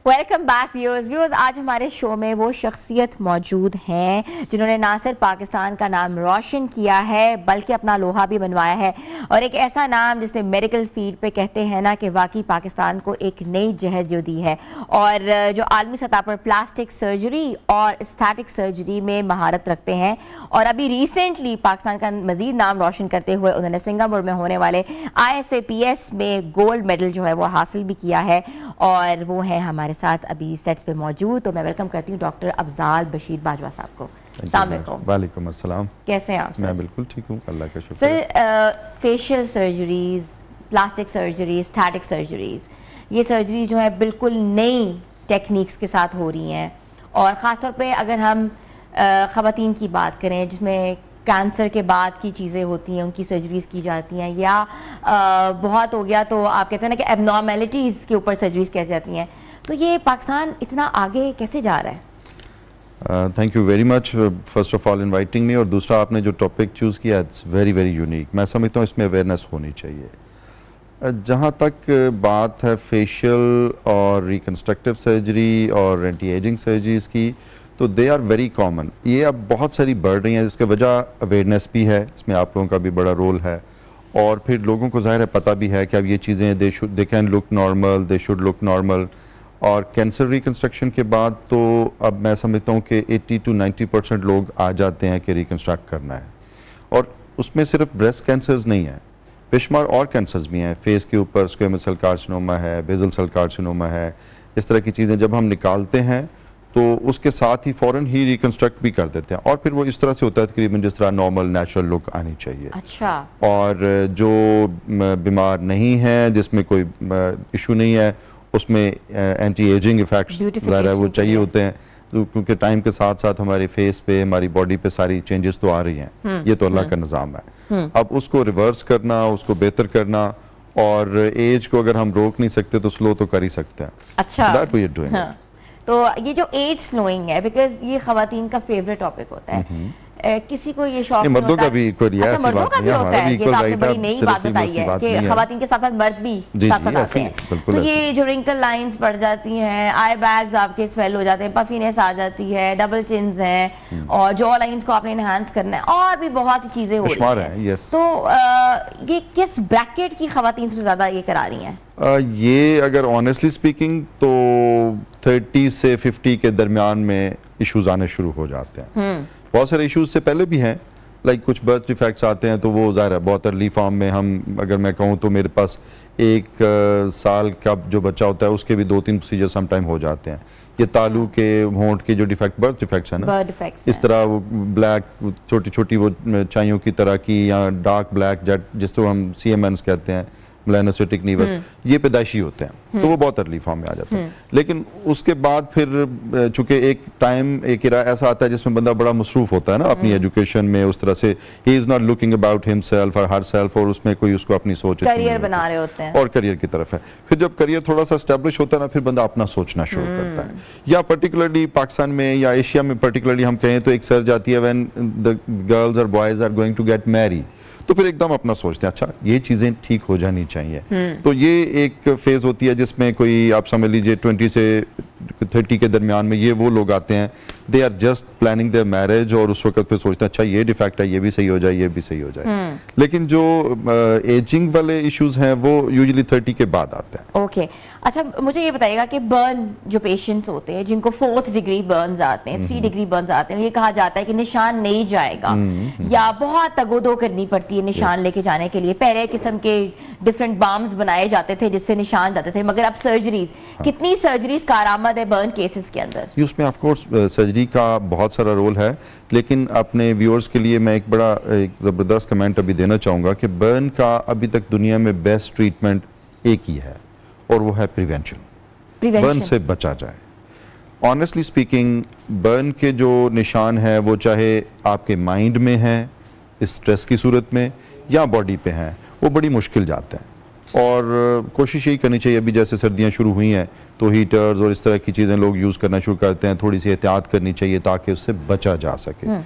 Welcome back viewers. आज हमारे शो में वो शख्सियत मौजूद हैं जिन्होंने ना सिर्फ पाकिस्तान का नाम रोशन किया है बल्कि अपना लोहा भी बनवाया है, और एक ऐसा नाम जिसने मेडिकल फील्ड पे कहते हैं ना कि वाकई पाकिस्तान को एक नई जहद जो दी है, और जो आलमी सतह पर प्लास्टिक सर्जरी और एस्थेटिक सर्जरी में महारत रखते हैं। और अभी रिसेंटली पाकिस्तान का मजीद नाम रोशन करते हुए उन्होंने सिंगापुर में होने वाले ISAPS में गोल्ड मेडल जो है वो हासिल भी किया है, और वो है हमारे साथ अभी सेट्स पे मौजूद। तो मैं वेलकम करती हूँ डॉक्टर अफजाल बशीर बाजवा साहब को। वालेकुम अस्सलाम। कैसे हैं आप सर? मैं बिल्कुल ठीक हूँ, अल्लाह का शुक्र। Sir, facial surgeries, plastic surgeries, aesthetic surgeries, ये सर्जरी जो है बिल्कुल नई टेक्निक्स के साथ हो रही हैं, और ख़ासतौर पे अगर हम ख़वातीन की बात करें जिसमें कैंसर के बाद की चीज़ें होती हैं, उनकी सर्जरीज की जाती हैं, या बहुत हो गया तो आप कहते हैं ना कि एबनॉर्मेलिटीज़ के ऊपर सर्जरीज कैसे जाती हैं, तो ये पाकिस्तान इतना आगे कैसे जा रहा है? Thank you very much first of all inviting me, और दूसरा आपने जो टॉपिक चूज़ किया इट्स वेरी वेरी यूनिक। मैं समझता हूँ इसमें अवेयरनेस होनी चाहिए। जहाँ तक बात है फेशियल और रिकन्स्ट्रक्टिव सर्जरी और एंटी एजिंग सर्जरीज़ की, तो दे आर वेरी कॉमन। ये अब बहुत सारी बढ़ रही हैं, जिसकी वजह अवेयरनेस भी है, इसमें आप लोगों का भी बड़ा रोल है, और फिर लोगों को ज़ाहिर है पता भी है कि अब ये चीज़ें they can look normal, they should look normal. और कैंसर रिकन्स्ट्रक्शन के बाद तो अब मैं समझता हूँ कि 80 to 90% लोग आ जाते हैं कि रिकन्स्ट्रक्ट करना है, और उसमें सिर्फ ब्रेस्ट कैंसर्स नहीं है, बेशुमार और कैंसर्स भी हैं। फेस के ऊपर स्क्वेमस सेल कार्सिनोमा है, बेसल सेल कार्सिनोमा है, इस तरह की चीज़ें जब हम निकालते हैं तो उसके साथ ही फ़ौरन ही रिकन्स्ट्रक्ट भी कर देते हैं, और फिर वो इस तरह से होता है तकरीबन जिस तरह नॉर्मल नेचुरल लुक आनी चाहिए। अच्छा। और जो बीमार नहीं है, जिसमें कोई इशू नहीं है, उसमें एंटी एजिंग इफेक्ट्स ज़्यादा वो चाहिए होते हैं, क्योंकि टाइम के साथ साथ हमारे फेस पे, हमारी बॉडी पे सारी चेंजेस तो आ रही हैं। ये तो अल्लाह का निज़ाम है। अब उसको रिवर्स करना, उसको बेहतर करना, और एज को अगर हम रोक नहीं सकते तो स्लो तो कर ही सकते हैं। अच्छा, दैट वी आर डूइंग। तो ये जो एज स्लोइंग है, बिकॉज ये खवातीन का फेवरेट टॉपिक होता है, किसी को ये शौक मर्दों का भी इक्वली है, मर्दों का भी होता है, ये आपने बड़ी नई बात बताई है कि खवातीन के साथ साथ मर्द भी साथ साथ आते हैं। तो ये जो रिंकल लाइंस पड़ जाती हैं, आई बैग्स आपके स्वेल हो जाते हैं, पफीनेस आ जाती है, डबल चिन्स हैं, और जॉ लाइंस को आपने एनहांस करना है, और भी बहुत सी चीजें हो रही हैं। तो ये किस ब्रैकेट की खवातीन से ज्यादा ये करा रही हैं? ये अगर ऑनेस्टली स्पीकिंग तो 30 से 50 के दरमियान में इश्यूज आने शुरू हो जाते हैं। बहुत सारे इश्यूज से पहले भी हैं, लाइक कुछ बर्थ डिफेक्ट्स आते हैं, तो वो ज़ाहिर है बहुत अर्ली फॉर्म में, हम अगर मैं कहूँ तो मेरे पास 1 साल का जो बच्चा होता है उसके भी 2-3 प्रोसीजर सम टाइम हो जाते हैं। ये तालू के होंठ के जो डिफेक्ट, बर्थ डिफेक्ट्स है ना, इस तरह वो ब्लैक छोटी छोटी वो चाइयों की तरह की, या डार्क ब्लैक जेट जिसको हम CMNs कहते हैं, मेलानोसाइटिक नीवस, ये पैदाइशी होते हैं, तो वो बहुत अर्ली फॉर्म में आ जाते हैं। लेकिन उसके बाद फिर चूंकि एक टाइम, एक इरा ऐसा आता है जिसमें बंदा बड़ा मसरूफ होता है ना अपनी एजुकेशन में, उस तरह से he is not looking about himself और हरसेल्फ, और उसमें कोई उसको अपनी सोच, करियर बना रहे होते हैं, और करियर की तरफ है। फिर जब करियर थोड़ा सा एस्टेब्लिश होता है ना, फिर बंदा अपना सोचना शुरू करता है। या पर्टिकुलरली पाकिस्तान में या एशिया में पर्टिकुलरली हम कहें तो एक सर्ज आती है व्हेन द गर्ल्स और boys are going to get marry, तो फिर एकदम अपना सोचते हैं अच्छा ये चीज़ें ठीक हो जानी चाहिए। तो ये एक फेज़ होती है जिसमें कोई आप समझ लीजिए 20 से 30 के दरमियान में ये वो लोग आते हैं, they are just planning their marriage, और उस वक्त फिर सोचते हैं अच्छा ये डिफेक्ट है, ये भी सही हो जाए, ये भी सही हो जाए। लेकिन जो एजिंग वाले इश्यूज हैं वो यूजुअली 30 के बाद आते हैं। ओके, अच्छा मुझे ये बताइएगा कि बर्न जो पेशेंट्स होते हैं जिनको 4th डिग्री बर्न्स आते हैं, 3 डिग्री बर्न्स आते हैं, ये कहा जाता है कि निशान नहीं जाएगा, या बहुत तगोदो करनी पड़ती है निशान लेके जाने के लिए। पहले किस्म के डिफरेंट बाम्स बनाए जाते थे जिससे निशान जाते थे, मगर अब सर्जरीज, कितनी सर्जरीज कारआमद है बर्न केसेस के अंदर? उसमें ऑफ कोर्स सर्जरी का बहुत सारा रोल है, लेकिन अपने व्यूअर्स के लिए मैं एक ज़बरदस्त कमेंट अभी देना चाहूँगा कि बर्न का अभी तक दुनिया में बेस्ट ट्रीटमेंट एक ही है, और वो है प्रिवेंशन। बर्न से बचा जाए। ऑनेस्टली स्पीकिंग, बर्न के जो निशान हैं वो चाहे आपके माइंड में हैं इस स्ट्रेस की सूरत में, या बॉडी पे हैं, वो बड़ी मुश्किल जाते हैं। और कोशिश यही करनी चाहिए, अभी जैसे सर्दियां शुरू हुई हैं तो हीटर्स और इस तरह की चीज़ें लोग यूज़ करना शुरू करते हैं, थोड़ी सी एहतियात करनी चाहिए ताकि उससे बचा जा सके।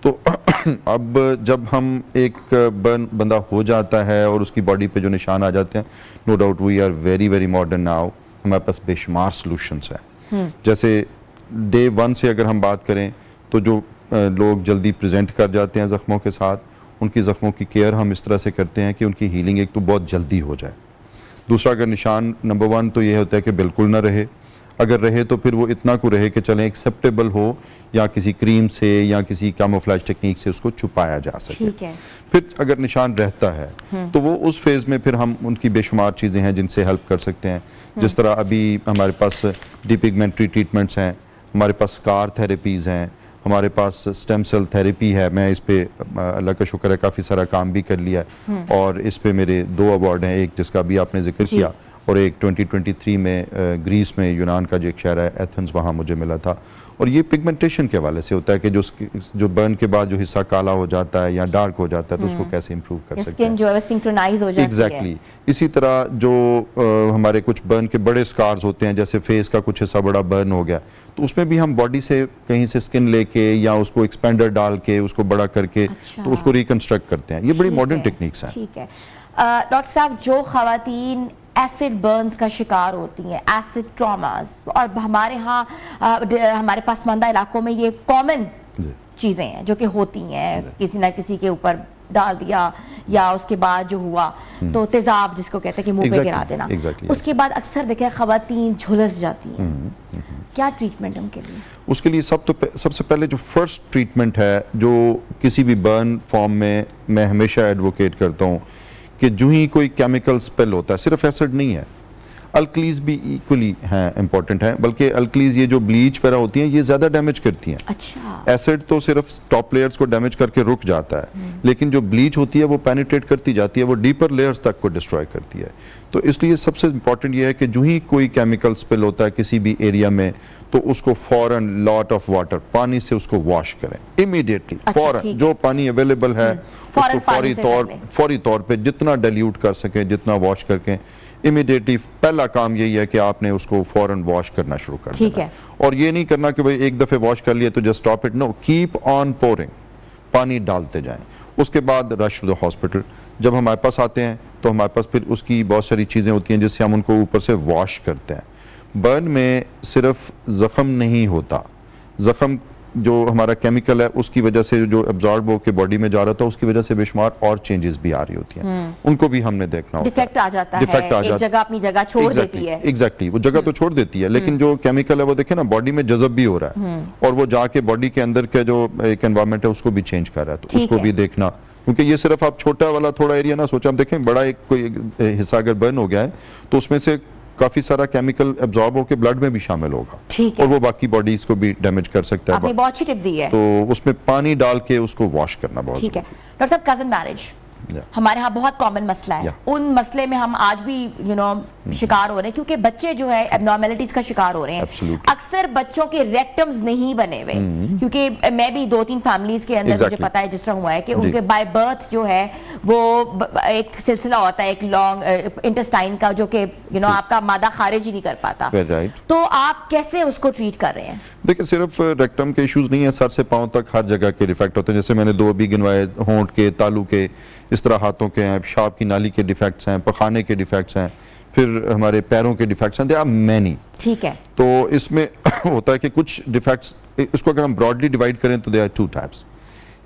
तो अब जब हम एक बंदा हो जाता है और उसकी बॉडी पे जो निशान आ जाते हैं, no doubt we are very very modern now, हमारे पास बेशुमार सॉल्यूशंस हैं। जैसे डे 1 से अगर हम बात करें तो जो लोग जल्दी प्रेजेंट कर जाते हैं ज़ख्मों के साथ, उनकी ज़ख्मों की केयर हम इस तरह से करते हैं कि उनकी हीलिंग एक तो बहुत जल्दी हो जाए। दूसरा, अगर निशान नंबर 1 तो ये होता है कि बिल्कुल ना रहे, अगर रहे तो फिर वो इतना को रहे कि चलें एक्सेप्टेबल हो, या किसी क्रीम से या किसी कैमोफ्लेज टेक्निक से उसको छुपाया जा सके। फिर अगर निशान रहता है तो वो उस फेज़ में फिर हम उनकी बेशुमार चीज़ें हैं जिनसे हेल्प कर सकते हैं। जिस तरह अभी हमारे पास डिपिगमेंट्री ट्रीटमेंट्स हैं, हमारे पास स्कार थेरेपीज़ हैं, हमारे पास स्टेम सेल थेरेपी है। मैं इस पे अल्लाह का शुक्र है काफ़ी सारा काम भी कर लिया है, और इस पे मेरे 2 अवार्ड हैं, एक जिसका भी आपने जिक्र किया, और एक 2023 में ग्रीस में, यूनान का जो एक शहर है एथेंस, वहाँ मुझे मिला था। और ये पिगमेंटेशन के हवाले से होता है कि जो बर्न के बाद जो हिस्सा काला हो जाता है या डार्क हो जाता है तो उसको कैसे इंप्रूव कर सकते हैं, स्किन जो है सिंक्रोनाइज हो जाती है। एग्जैक्टली। इसी तरह जो हमारे कुछ बर्न के बड़े स्कार्स होते हैं, जैसे फेस का कुछ हिस्सा बड़ा बर्न हो गया, तो उसमें भी हम बॉडी से कहीं से स्किन लेके या उसको एक्सपेंडर डाल के उसको बड़ा करके तो उसको रिकंस्ट्रक्ट करते हैं। ये बड़ी मॉडर्न टेक्निक्स हैं। ठीक है डॉक्टर साहब, जो खवातीन एसिड बर्न्स का शिकार होती हैं, एसिड ट्रॉमास, और हमारे यहाँ हमारे पसमानदा इलाकों में ये कॉमन चीज़ें हैं जो कि होती हैं, किसी ना किसी के ऊपर डाल दिया या उसके बाद जो हुआ तो तेजाब जिसको कहते हैं कि मुंह पे गिरा देना, उसके बाद अक्सर देखें खवातीन झुलस जाती हैं, क्या ट्रीटमेंट है उनके लिए? उसके लिए सबसे पहले जो फर्स्ट ट्रीटमेंट है जो किसी भी बर्न फॉर्म में मैं हमेशा एडवोकेट करता हूँ कि जो ही कोई केमिकल स्पेल होता है, सिर्फ एसिड नहीं है, अल्कलीज भी इक्वली हैं, इंपॉर्टेंट हैं, बल्कि अल्कलीज ये जो ब्लीच वगैरह होती हैं ये ज़्यादा डैमेज करती हैं। अच्छा। एसिड तो सिर्फ टॉप लेयर्स को डैमेज करके रुक जाता है, लेकिन जो ब्लीच होती है वो पेनिट्रेट करती जाती है, वो डीपर लेयर्स तक को डिस्ट्रॉय करती है। तो इसलिए सबसे इंपॉर्टेंट ये है कि जो ही कोई केमिकल स्पिल होता है किसी भी एरिया में तो उसको फौरन लॉट ऑफ वाटर, पानी से उसको वॉश करें इमीडिएटली। फौरन जो पानी अवेलेबल है उसको फौरी तौर पे जितना डाइल्यूट कर सकें, जितना वॉश करके इमीडिएटली। पहला काम यही है कि आपने उसको फौरन वॉश करना शुरू कर देना, और ये नहीं करना कि भाई एक दफ़े वॉश कर लिए तो just stop it, no, keep on pouring, पानी डालते जाएं। उसके बाद रश टू द हॉस्पिटल। जब हमारे पास आते हैं तो हमारे पास फिर उसकी बहुत सारी चीज़ें होती हैं जिससे हम उनको ऊपर से वॉश करते हैं। बर्न में सिर्फ ज़ख़म नहीं होता, ज़ख़म जो हमारा केमिकल है उसकी वजह से जो एब्जॉर्ब होकर बॉडी में जा रहा था उसकी वजह से बेशुमार और चेंजेस भी आ रही होती हैं, उनको भी हमने देखना होता है। डिफेक्ट आ जाता है, एक जगह अपनी जगह छोड़ देती है। एग्जैक्टली, वो जगह तो छोड़ देती है, लेकिन जो केमिकल है वो देखे ना बॉडी में जज़ब भी हो रहा है और वो जाके बॉडी के अंदर के जो एक एनवायरनमेंट है उसको भी चेंज कर रहा है, तो उसको भी देखना। क्योंकि ये सिर्फ आप छोटा वाला थोड़ा एरिया ना सोचा, आप देखें बड़ा एक कोई हिस्सा अगर बर्न हो गया है तो उसमें से काफी सारा केमिकल एब्जॉर्ब होकर ब्लड में भी शामिल होगा और वो बाकी बॉडीज को भी डैमेज कर सकता है। आपने बहुत अच्छी टिप दी है। तो उसमें पानी डाल के उसको वॉश करना बहुत ठीक है। डॉक्टर साहब, कजन मैरिज हमारे यहाँ बहुत कॉमन मसला है, उन मसले में हम आज भी शिकार हो रहे हैं क्योंकि बच्चे जो है एबनॉर्मेलिटीज का शिकार हो रहे हैं। अक्सर बच्चों के रेक्टम्स नहीं बने हुए, क्योंकि मैं भी 2-3 फैमिलीज के अंदर मुझे पता है जिस तरह हुआ है कि उनके बाय बर्थ जो है वो एक सिलसिला होता है एक लॉन्ग इंटेस्टाइन का जो कि आपका मादा खारिज ही नहीं कर पाता। तो आप कैसे उसको ट्रीट कर रहे हैं? देखिए, सिर्फ रेक्टम के इश्यूज नहीं है, सर से पांव तक हर जगह के डिफेक्ट होते हैं। जैसे मैंने 2 अभी गिनवाए, होंठ के, तालू के, इस तरह हाथों के हैं, पेशाब की नाली के डिफेक्ट्स हैं, पखाने के डिफेक्ट्स हैं, फिर हमारे पैरों के डिफेक्ट्स हैं, दे आर मैनी। ठीक है। तो इसमें होता है कि कुछ डिफेक्ट्स, इसको अगर हम ब्रॉडली डिवाइड करें तो दे आर 2 टाइप्स।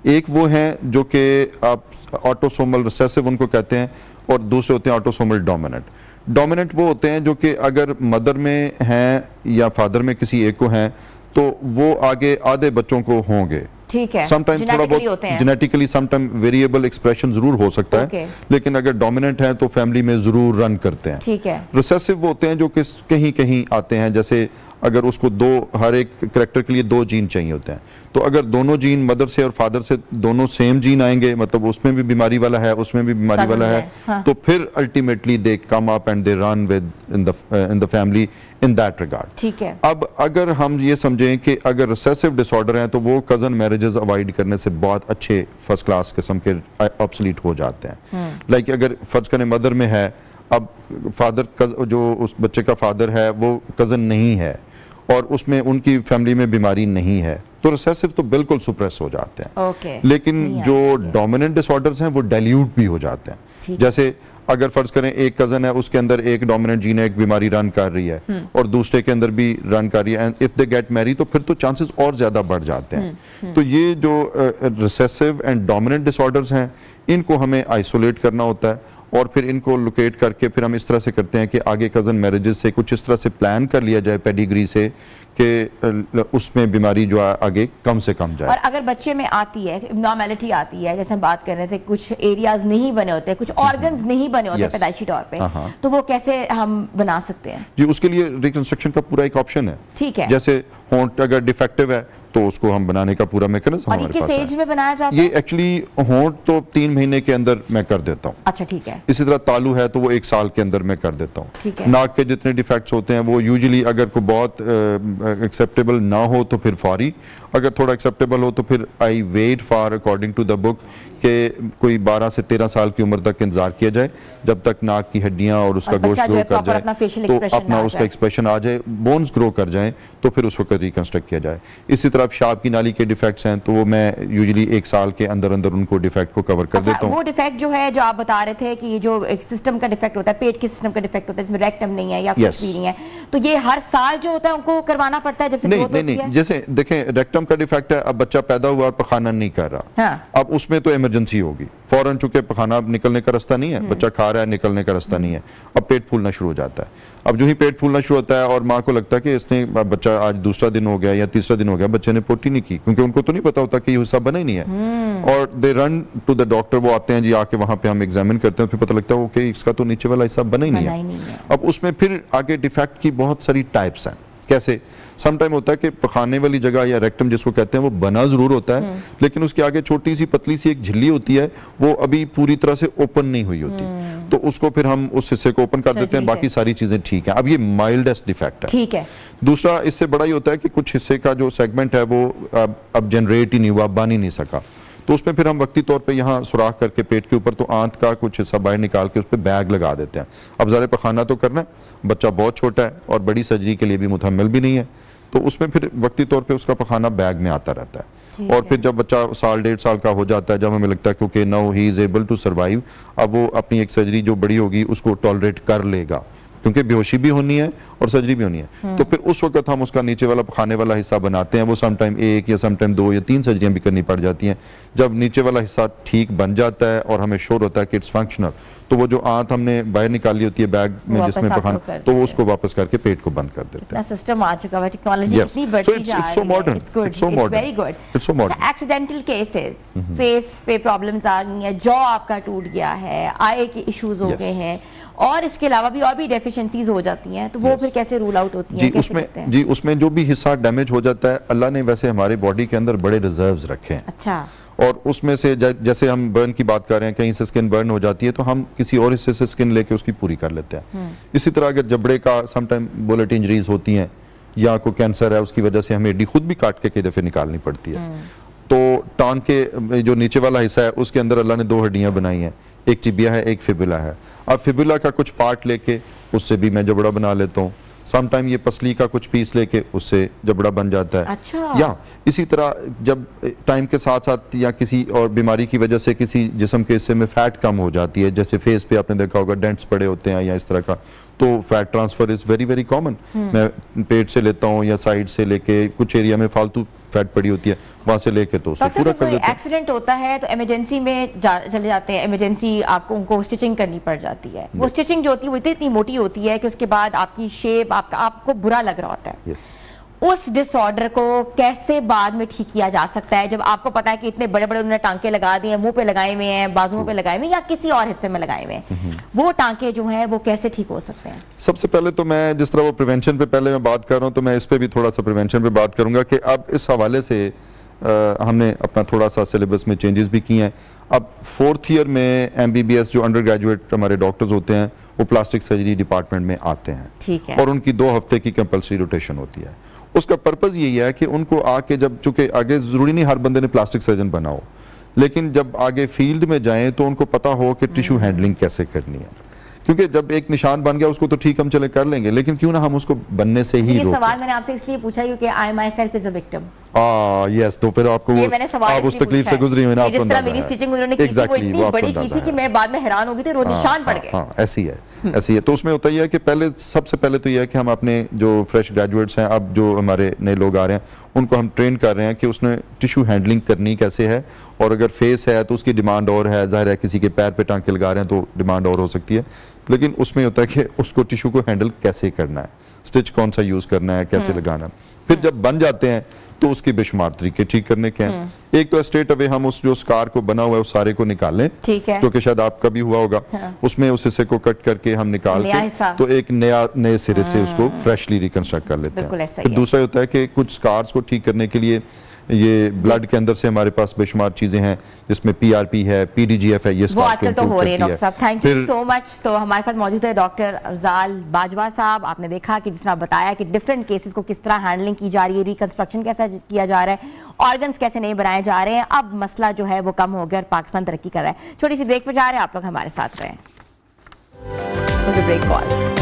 एक वो हैं जो कि आप ऑटोसोमल रिसेसिव उनको कहते हैं, और दूसरे होते हैं ऑटोसोमल डोमिनेंट। डोमिनेंट वो होते हैं जो कि अगर मदर में हैं या फादर में किसी एक को हैं तो वो आगे आधे बच्चों को होंगे। ठीक है। समटाइम थोड़ा बहुत जेनेटिकली समटाइम वेरिएबल एक्सप्रेशन जरूर हो सकता है, लेकिन अगर डोमिनेंट है तो फैमिली में जरूर रन करते हैं। ठीक है। रिसेसिव वो होते हैं जो कहीं कहीं आते हैं, जैसे अगर उसको हर एक करैक्टर के लिए 2 जीन चाहिए होते हैं, तो अगर दोनों जीन मदर से और फादर से दोनों सेम जीन आएंगे, मतलब उसमें भी बीमारी वाला है उसमें भी बीमारी वाला है, हाँ। तो फिर ultimately they come up and they run with in the family in that regard. ठीक है। अब अगर हम ये समझें कि अगर रिसेसिव डिसऑर्डर हैं तो वो कजन मैरिजेस अवॉइड करने से बहुत अच्छे फर्स्ट क्लास किस्म के ऑब्सोलीट हो जाते हैं। लाइक अगर फर्ज करें मदर में है, अब फादर जो उस बच्चे का फादर है वो कजन नहीं है और उसमें उनकी फैमिली में बीमारी नहीं है, तो रिसेसिव तो बिल्कुल सुप्रेस हो जाते हैं। लेकिन जो डोमिनेंट डिसऑर्डर्स हैं वो डाइल्यूट भी हो जाते हैं। जैसे अगर फर्ज करें एक कजन है, उसके अंदर एक डोमिनेंट जीन है, एक बीमारी रन कर रही है और दूसरे के अंदर भी रन कर रही है, and if they get married तो फिर तो चांसेस और ज्यादा बढ़ जाते हैं। तो ये जो रिसेसिव एंड डोमिनेंट डिसऑर्डर्स हैं इनको हमें आइसोलेट करना होता है और फिर इनको लोकेट करके फिर हम इस तरह से करते हैं कि आगे कजन मैरिजेस से कुछ इस तरह से प्लान कर लिया जाए पेडिग्री से कि उसमें बीमारी जो है आगे कम से कम जाए। और अगर बच्चे में आती है नॉर्मेलिटी आती है, जैसे हम बात कर रहे थे कुछ एरियाज नहीं बने होते, कुछ ऑर्गन्स नहीं बने होते पैदाइशी तौर पे, तो वो कैसे हम बना सकते हैं? जी, उसके लिए रिकंस्ट्रक्शन का पूरा एक ऑप्शन है। ठीक है। जैसे होंठ अगर डिफेक्टिव है तो उसको हम बनाने का पूरा मैकेनिज्म और ये हमारे किस पास एज है। में बनाया जाता है? ये एक्चुअली होंठ तो 3 महीने के अंदर मैं कर देता हूँ। अच्छा ठीक है। इसी तरह तालू है तो वो 1 साल के अंदर मैं कर देता ठीक हूँ। है। नाक के जितने डिफेक्ट्स होते हैं वो यूजुअली अगर कोई बहुत एक्सेप्टेबल ना हो तो फिर फौरी, अगर थोड़ा एक्सेप्टेबल हो तो फिर I wait for according to the book के कोई 12 से 13 साल की उम्र तक इंतजार किया जाए जब तक नाक की हड्डियां और उसका गोश्त ग्रो कर जाए, तो अपना उसका एक्सप्रेशन आ जाए, बोन्स ग्रो कर जाए, तो फिर उस वक्त रिकंस्ट्रक्ट किया जाए। इसी तरह पेशाब की नाली के डिफेक्ट्स हैं तो वो मैं यूजुअली 1 साल के अंदर अंदर उनको डिफेक्ट को कवर कर देता हूँ। वो डिफेक्ट जो है जो आप बता रहे थे कि जो एक सिस्टम का डिफेक्ट होता है, पेट के सिस्टम का डिफेक्ट होता है, इसमें रेक्टम नहीं है या कुछ भी नहीं है, तो ये हर साल जो होता है उनको करवाना पड़ता है जब से ग्रोथ होती है? जैसे देखें रेक्टम का डिफेक्ट है, अब बच्चा पैदा हुआ और पखाना नहीं कर रहा, हाँ। अब उसमें तो इमरजेंसी होगी फौरन, चूंकि पखाना निकलने का रास्ता नहीं है, बच्चा खा रहा है, निकलने का रास्ता नहीं है, अब पेट फूलना शुरू हो जाता है। अब जो ही पेट फूलना शुरू होता है और माँ को लगता है कि इसने बच्चा आज दूसरा दिन हो गया या तीसरा दिन हो गया, बच्चे ने पोटी नहीं की, क्योंकि उनको तो नहीं पता होता कि ये हिस्सा बना ही नहीं है, और they run to the doctor, वो आते हैं जी, आके वहां पे हम एग्जामिन करते हैं, फिर पता लगता है ओके इसका तो नीचे वाला हिस्सा बना ही नहीं है। अब उसमें फिर आगे डिफेक्ट की बहुत सारी टाइप्स हैं। कैसे? सम टाइम होता है कि पखाने वाली जगह या रेक्टम जिसको कहते हैं वो बना जरूर होता है, लेकिन उसके आगे छोटी सी पतली सी एक झिल्ली होती है, वो अभी पूरी तरह से ओपन नहीं हुई होती, तो उसको फिर हम उस हिस्से को ओपन कर देते हैं, बाकी सारी चीजें ठीक है। अब ये माइल्डेस्ट डिफेक्ट है। ठीक है। दूसरा इससे बड़ा ही होता है कि कुछ हिस्से का जो सेगमेंट है वो अब जनरेट ही नहीं हुआ, बन ही नहीं सका, तो उसमें फिर हम वक्ती तौर पे यहाँ सुराख करके पेट के ऊपर तो आंत का कुछ हिस्सा बाहर निकाल के उस पर बैग लगा देते हैं। अब ज़रा पखाना तो करना है, बच्चा बहुत छोटा है और बड़ी सर्जरी के लिए भी मुतहम्मिल भी नहीं है, तो उसमें फिर वक्ती तौर पे उसका पखाना बैग में आता रहता है। और फिर जब बच्चा 1.5 साल का हो जाता है, जब हमें लगता है क्योंकि now he is able to survive, अब वो अपनी एक सर्जरी जो बड़ी होगी उसको टॉलरेट कर लेगा, क्योंकि बेहोशी भी होनी है और सर्जरी भी होनी है, तो फिर उस वक्त हम उसका नीचे वाला पखाने वाला हिस्सा बनाते हैं। वो सम टाइम 1 या सम टाइम 2 या 3 सर्जरियां भी करनी पड़ जाती हैं। जब नीचे वाला हिस्सा ठीक बन जाता है और हमें श्योर होता है कि इट्स फंक्शनल, तो वो जो आंत हमने बाहर निकाली होती है बैग में जिसमें पखाना, तो वो उसको वापस करके पेट को बंद कर देते हैं। सिस्टम आ चुका है, टेक्नोलॉजी इतनी बढ़ती जा रही है, it's good, it's very good, it's so modern. Accidental cases, face पे प्रॉब्लम्स आ गई हैं, जॉ आपका टूट गया है, आई के इश्यूज हो गए हैं, और इसके अलावा भी और भी डेफिशिएंसीज हो जाती हैं, तो वो फिर कैसे रूल आउट होती हैं? उसमें जो भी हिस्सा डैमेज हो जाता है, अल्लाह ने वैसे हमारे बॉडी के अंदर बड़े रिजर्व्स रखे हैं। अच्छा। और उसमें से जैसे हम बर्न की बात कर रहे हैं, कहीं से स्किन बर्न हो जाती है तो हम किसी और हिस्से से स्किन लेके उसकी पूरी कर लेते हैं। इसी तरह अगर जबड़े का सम टाइम बुलेट इंजरीज होती हैं या कोई कैंसर है, उसकी वजह से हमें हड्डी खुद भी काट के कई दफ़े निकालनी पड़ती है, तो टांग के जो नीचे वाला हिस्सा है उसके अंदर अल्लाह ने 2 हड्डियां बनाई हैं, एक टिबिया है, एक फिबुला है। अब फिबुला का कुछ पार्ट लेके उससे भी मैं जबड़ा बना लेता हूँ, सम टाइम ये पसली का कुछ पीस लेके उससे जबड़ा बन जाता है। अच्छा। या इसी तरह जब टाइम के साथ साथ या किसी और बीमारी की वजह से किसी जिस्म के हिस्से में फैट कम हो जाती है, जैसे फेस पे आपने देखा होगा डेंट्स पड़े होते हैं या इस तरह का, तो fat transfer is very very common. मैं पेट से लेता हूँ या साइड से लेके, कुछ एरिया में फालतू फैट पड़ी होती है वहां से लेके तो उसे पूरा कर देते हैं। एक्सीडेंट होता है तो इमरजेंसी में चले जाते हैं, इमरजेंसी आपको उनको स्टिचिंग करनी पड़ जाती है, वो स्टिचिंग जो होती है वो इतनी मोटी होती है कि उसके बाद आपकी शेप आपको बुरा लग रहा होता है। उस डिसऑर्डर को कैसे बाद में ठीक किया जा सकता है, जब आपको पता है कि इतने बड़े बड़े उन्होंने टांके लगा दिए हैं, मुंह पे लगाए हुए हैं, बाजुओं पे लगाए हुए हैं या किसी और हिस्से में लगाए हुए हैं, वो टांके जो हैं वो कैसे ठीक हो सकते हैं? सबसे पहले तो मैं जिस तरह वो प्रिवेंशन पे पहले मैं बात कर रहा हूँ, तो मैं इस पे भी थोड़ा सा प्रिवेंशन पे बात करूंगा कि अब इस हवाले से हमने अपना थोड़ा सा सिलेबस में चेंजेस भी किए हैं। अब 4th ईयर में MBBS जो अंडर ग्रेजुएट हमारे डॉक्टर्स होते हैं वो प्लास्टिक सर्जरी डिपार्टमेंट में आते हैं। ठीक है। और उनकी 2 हफ्ते की कंपल्सरी रोटेशन होती है। उसका पर्पज़ यही है कि उनको आके जब, चूंकि आगे ज़रूरी नहीं हर बंदे ने प्लास्टिक सर्जन बना हो, लेकिन जब आगे फील्ड में जाएं तो उनको पता हो कि टिश्यू हैंडलिंग कैसे करनी है, क्योंकि जब एक निशान बन गया उसको तो ठीक हम चले कर लेंगे, लेकिन क्यों ना हम उसको बनने से ही रोकें। ये सवाल मैंने आपसे इसलिए पूछा क्योंकि I myself is a victim. Yes, तो फिर आपको आप उस तकलीफ से गुजरी हुई ना, आपको अंदाजा है। मेरी स्टिचिंग उन्होंने की थी, वो इतनी बड़ी की थी कि मैं बाद में हैरान हो गई थी, वो निशान पड़ गए। हाँ, ऐसी है, ऐसी है। तो उसमें होता ही है कि पहले सबसे पहले तो ये है कि हम अपने जो फ्रेश ग्रेजुएट्स हैं, अब जो हमारे नए लोग आ रहे हैं, उनको हम ट्रेन कर रहे हैं कि उसने टिश्यू हैंडलिंग करनी कैसे है, और अगर फेस है तो उसकी डिमांड और है, जाहिर है किसी के पैर पे टांके लगा रहे हैं तो डिमांड और हो सकती है, लेकिन उसमें होता है कि उसको टिश्यू को हैंडल कैसे करना है, स्टिच कौन सा यूज़ करना है, कैसे लगाना है। फिर जब बन जाते हैं तो उसके बेशुमार तरीके ठीक करने के हैं। एक तो स्ट्रेट अवे हम उस जो स्कार को बना हुआ है उस सारे को निकाल लें, ठीक है, जो कि शायद आपका भी हुआ होगा। उसमें उस हिस्से को कट करके हम निकाल के तो एक नए सिरे से उसको फ्रेशली रिकंस्ट्रक्ट कर लेते हैं। फिर दूसरा होता है कि कुछ स्कार्स को ठीक करने के लिए ये ब्लड के अंदर से हमारे पास बेशुमार चीजें हैं, जिसमें PRP है, PDGF है, ये वो आजकल तो हो रही है। डॉक्टर साहब थैंक यू सो मच। तो हमारे साथ मौजूद है डॉक्टर अफजाल बाजवा साहब। आपने देखा कि जिस तरह बताया कि डिफरेंट केसेस को किस तरह हैंडलिंग की जा रही है, रिकंस्ट्रक्शन कैसा किया जा रहा है, ऑर्गन्स कैसे नहीं बनाए जा रहे हैं। अब मसला जो है वो कम हो गया और पाकिस्तान तरक्की कर रहा है। छोटी सी ब्रेक पर जा रहे हैं, आप लोग हमारे साथ रहें। Break call.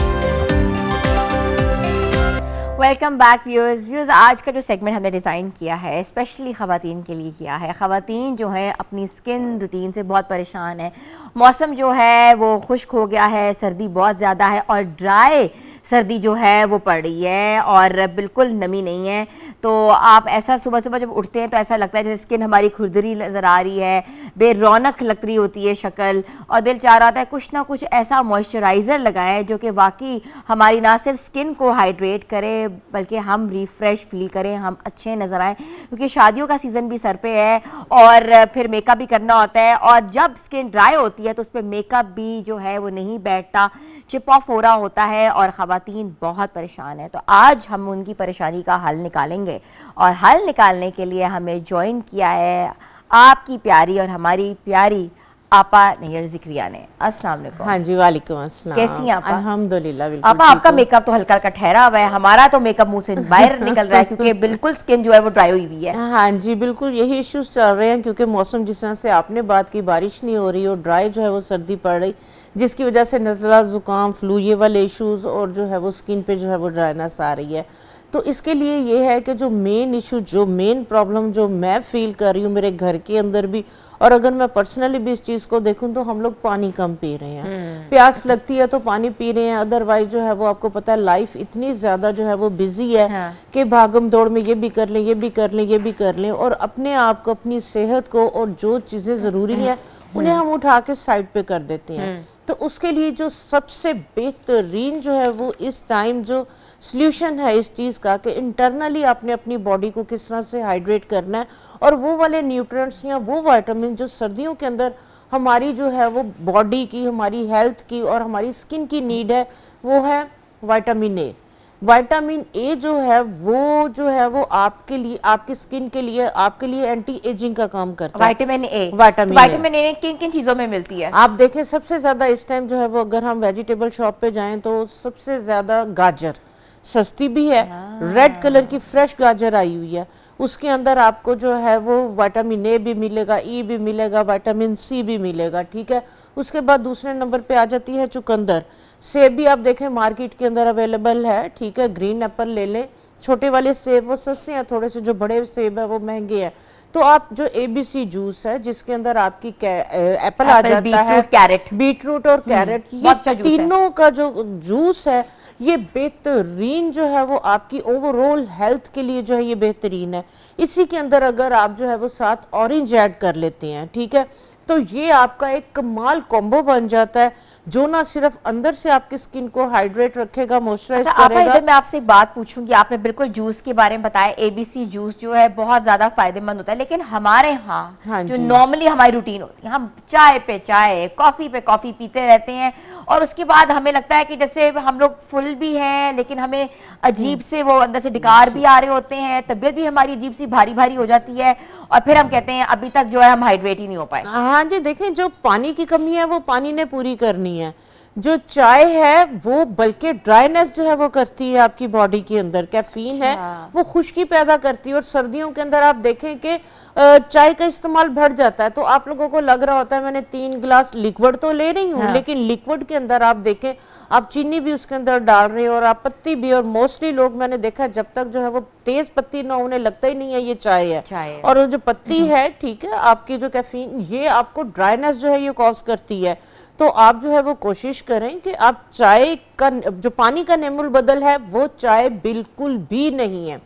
Welcome back viewers. आज का जो सेगमेंट हमने डिज़ाइन किया है स्पेशली ख़वातीन के लिए किया है। ख़वातीन जो है अपनी स्किन रूटीन से बहुत परेशान है। मौसम जो है वो खुश्क हो गया है, सर्दी बहुत ज़्यादा है और ड्राई सर्दी जो है वो पड़ रही है और बिल्कुल नमी नहीं है। तो आप ऐसा सुबह सुबह जब उठते हैं तो ऐसा लगता है जैसे स्किन हमारी खुरदरी नज़र आ रही है, बेरौनक लग रही होती है शक्ल, और दिल चाह रहा है कुछ ना कुछ ऐसा मॉइस्चराइज़र लगाएं जो कि वाकई हमारी ना सिर्फ स्किन को हाइड्रेट करे बल्कि हम रिफ़्रेश फील करें, हम अच्छे नज़र आएँ। क्योंकि शादियों का सीज़न भी सर पे है और फिर मेकअप भी करना होता है, और जब स्किन ड्राई होती है तो उस पर मेकअप भी जो है वो नहीं बैठता, चिप ऑफ हो रहा होता है और ख़वातीन बहुत परेशान है। तो आज हम उनकी परेशानी का हल निकालेंगे और हल निकालने के लिए हमें ज्वाइन किया है आपकी प्यारी और हमारी प्यारी आपा नैयर ज़िक्रिया ने। अस्सलाम वालेकुम। हाँ जी, वालेकुम अस्सलाम। कैसी हैं आपा? अल्हम्दुलिल्लाह बिल्कुल। आपा आपका मेकअप तो हल्का हल्का ठहरा हुआ है, हमारा तो मेकअप मुंह से बाहर निकल रहा है क्योंकि बिल्कुल स्किन जो है वो ड्राई हुई है। हाँ जी बिल्कुल, यही इश्यूज चल रहे हैं क्योंकि मौसम जिस तरह से आपने बात की, बारिश नहीं हो रही और ड्राई जो है वो सर्दी पड़ रही, जिसकी वजह से नज़ला, ज़ुकाम, फ्लू ये वाले इश्यूज और जो है वो स्किन पे जो है वो ड्राइनेस आ रही है। तो इसके लिए ये है कि जो मेन इशू, जो मेन प्रॉब्लम जो मैं फील कर रही हूँ मेरे घर के अंदर भी, और अगर मैं पर्सनली भी इस चीज़ को देखूं तो हम लोग पानी कम पी रहे हैं। प्यास लगती है तो पानी पी रहे हैं, अदरवाइज जो है वो आपको पता है लाइफ इतनी ज़्यादा जो है वो बिजी है कि भागम दौड़ में ये भी कर लें, ये भी कर लें, ये भी कर लें, और अपने आप को, अपनी सेहत को और जो चीज़ें ज़रूरी हैं उन्हें हम उठा के साइड पे कर देते हैं। तो उसके लिए जो सबसे बेहतरीन जो है वो इस टाइम जो सल्यूशन है इस चीज़ का कि इंटरनली आपने अपनी बॉडी को किस तरह से हाइड्रेट करना है, और वो वाले न्यूट्रिएंट्स या वो विटामिन जो सर्दियों के अंदर हमारी जो है वो बॉडी की, हमारी हेल्थ की और हमारी स्किन की नीड है, वो है विटामिन ए। विटामिन ए जो है वो आपके लिए, आपकी स्किन के लिए, आपके लिए एंटी एजिंग का काम करता है। विटामिन ए किन किन चीजों में मिलती है? आप देखें सबसे ज्यादा इस टाइम जो है वो, अगर हम वेजिटेबल शॉप पे जाएं तो सबसे ज्यादा गाजर सस्ती भी है, रेड कलर की फ्रेश गाजर आई हुई है, उसके अंदर आपको जो है वो विटामिन ए भी मिलेगा, ई भी मिलेगा, विटामिन सी भी मिलेगा, ठीक है। उसके बाद दूसरे नंबर पे आ जाती है चुकंदर। सेब भी आप देखें मार्केट के अंदर अवेलेबल है, ठीक है। ग्रीन एप्पल ले लें, छोटे वाले सेब वो सस्ते हैं थोड़े से, जो बड़े सेब है वो महंगे हैं। तो आप जो ABC जूस है जिसके अंदर आपकी एप्पल आ जाता है, कैरेट, बीटरूट और कैरेट, ये तीनों का जो जूस है ये बेहतरीन जो है वो आपकी ओवरऑल हेल्थ के लिए जो है ये बेहतरीन है। इसी के अंदर अगर आप जो है वो साथ ऑरेंज ऐड कर लेते हैं, ठीक है, तो ये आपका एक कमाल कॉम्बो बन जाता है जो ना सिर्फ अंदर से आपकी स्किन को हाइड्रेट रखेगा, मॉइस्चराइज करेगा। इधर मैं आपसे एक बात पूछूंगी, आपने बिल्कुल जूस के बारे में बताया, ABC जूस जो है बहुत ज्यादा फायदेमंद होता है, लेकिन हमारे यहाँ जो नॉर्मली हमारी रूटीन होती है, हम चाय पे चाय, कॉफी पे कॉफी पीते रहते हैं और उसके बाद हमें लगता है कि जैसे हम लोग फुल भी हैं लेकिन हमें अजीब से वो अंदर से डकार भी आ रहे होते हैं, तबीयत भी हमारी अजीब सी भारी भारी हो जाती है और फिर हम कहते हैं अभी तक जो है हम हाइड्रेट ही नहीं हो पाए। हाँ जी, देखें जो पानी की कमी है वो पानी ने पूरी करनी है। जो चाय है वो बल्कि ड्राइनेस जो है वो करती है आपकी बॉडी के अंदर, कैफीन है वो खुश्की पैदा करती है, और सर्दियों के अंदर आप देखें कि चाय का इस्तेमाल बढ़ जाता है। तो आप लोगों को लग रहा होता है मैंने 3 गिलास लिक्विड तो ले रही हूँ, लेकिन लिक्विड के अंदर आप देखें आप चीनी भी उसके अंदर डाल रहे हो और आप पत्ती भी, और मोस्टली लोग मैंने देखा जब तक जो है वो तेज पत्ती ना उन्हें लगता ही नहीं है ये चाय है। और वो जो पत्ती है, ठीक है, आपकी जो कैफीन ये आपको ड्राइनेस जो है ये कॉज करती है। तो आप जो है वो कोशिश करें कि आप चाय का जो पानी का नेमुल बदल है वो चाय बिल्कुल भी नहीं है,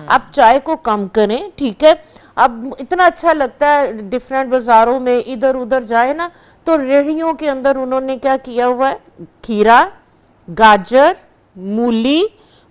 आप चाय को कम करें, ठीक है। अब इतना अच्छा लगता है डिफरेंट बाजारों में इधर उधर जाए ना तो रेहड़ियों के अंदर उन्होंने क्या किया हुआ है, खीरा, गाजर, मूली,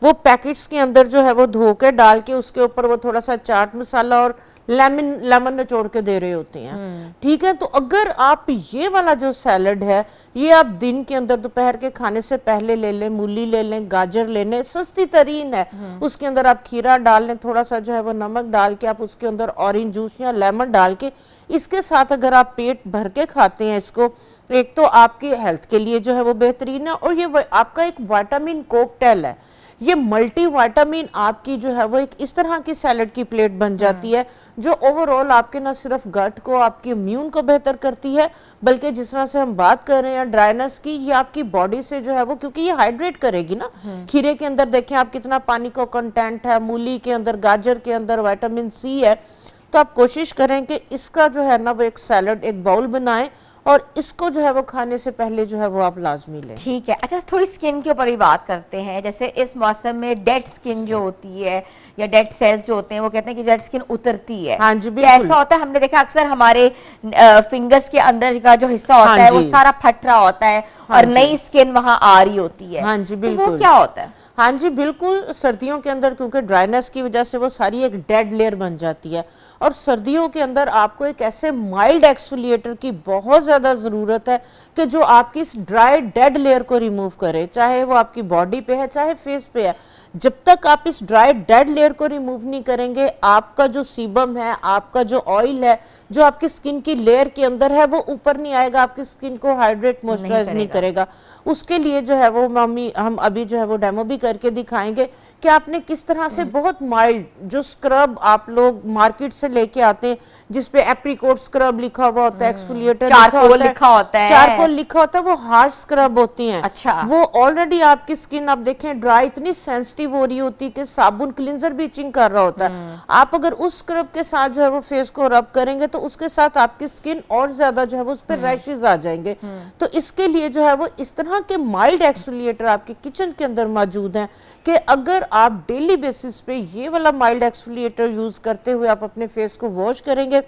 वो पैकेट्स के अंदर जो है वो धो के डाल के उसके ऊपर वो थोड़ा सा चाट मसाला और लेमन निचोड़ के दे रहे होते हैं। ठीक है, तो अगर आप ये वाला जो सैलड है ये आप दिन के अंदर दोपहर के खाने से पहले ले लें, मूली ले लें, गाजर ले लें, सस्ती तरीन है, उसके अंदर आप खीरा डाल लें, थोड़ा सा जो है वो नमक डाल के आप उसके अंदर ऑरेंज जूस या लेमन डाल के इसके साथ अगर आप पेट भर के खाते हैं इसको, एक तो आपकी हेल्थ के लिए जो है वो बेहतरीन है और ये आपका एक विटामिन कॉकटेल है। ये मल्टी विटामिन आपकी जो है वो एक इस तरह की सैलड की प्लेट बन जाती है जो ओवरऑल आपके न सिर्फ गट को, आपकी इम्यून को बेहतर करती है, बल्कि जिस तरह से हम बात कर रहे हैं ड्राइनेस की, ये आपकी बॉडी से जो है वो, क्योंकि ये हाइड्रेट करेगी ना। खीरे के अंदर देखें आप कितना पानी का कंटेंट है, मूली के अंदर, गाजर के अंदर विटामिन सी है। तो आप कोशिश करें कि इसका जो है ना वो एक सैलड, एक बाउल बनाएं और इसको जो है वो खाने से पहले जो है वो आप लाजमी लें। ठीक है। अच्छा, थोड़ी स्किन के ऊपर भी बात करते हैं। जैसे इस मौसम में डेड स्किन जो होती है या डेड सेल्स जो होते हैं वो कहते हैं कि डेड स्किन उतरती है। हाँ जी, बिल्कुल। ऐसा होता है, हमने देखा अक्सर हमारे फिंगर्स के अंदर का जो हिस्सा होता है वो सारा फट रहा होता है और नई स्किन वहां आ रही होती है। हाँ जी, बिल्कुल। तो वो क्या होता है? हाँ जी, बिल्कुल। सर्दियों के अंदर क्योंकि ड्राइनेस की वजह से वो सारी एक डेड लेयर बन जाती है और सर्दियों के अंदर आपको एक ऐसे माइल्ड एक्सफोलिएटर की बहुत ज़्यादा ज़रूरत है कि जो आपकी इस ड्राई डेड लेयर को रिमूव करे, चाहे वो आपकी बॉडी पे है चाहे फेस पे है। जब तक आप इस ड्राई डेड लेयर को रिमूव नहीं करेंगे, आपका जो सीबम है, आपका जो ऑयल है जो आपकी स्किन की लेयर के अंदर है वो ऊपर नहीं आएगा, आपकी स्किन को हाइड्रेट मॉइस्चराइज नहीं करेगा। उसके लिए जो है वो हम अभी जो है वो डेमो भी करके दिखाएंगे कि आपने किस तरह से बहुत माइल्ड जो स्क्रब आप लोग मार्केट से लेके आते हैं जिसपे एप्रिकॉट स्क्रब लिखा हुआ होता है, एक्सफोलिएटर चारकोल लिखा होता है, चारकोल लिखा होता है, वो हार्श स्क्रब होती हैं। अच्छा। वो ऑलरेडी आपकी स्किन आप देखें ड्राई इतनी सेंसिटिव हो रही होती है कि साबुन क्लींजर भी इचिंग कर रहा होता है। आप अगर उस स्क्रब के साथ जो है वो फेस को रब करेंगे तो उसके साथ आपकी स्किन और ज्यादा जो है वो उस पर रैशेज आ जाएंगे। तो इसके लिए जो है वो इस तरह के माइल्ड एक्सफोलिएटर आपके किचन के अंदर मौजूद हैं कि अगर आप डेली बेसिस पे ये वाला माइल्ड एक्सफोलिएटर यूज करते हुए आप अपने फेस को वॉश करेंगे,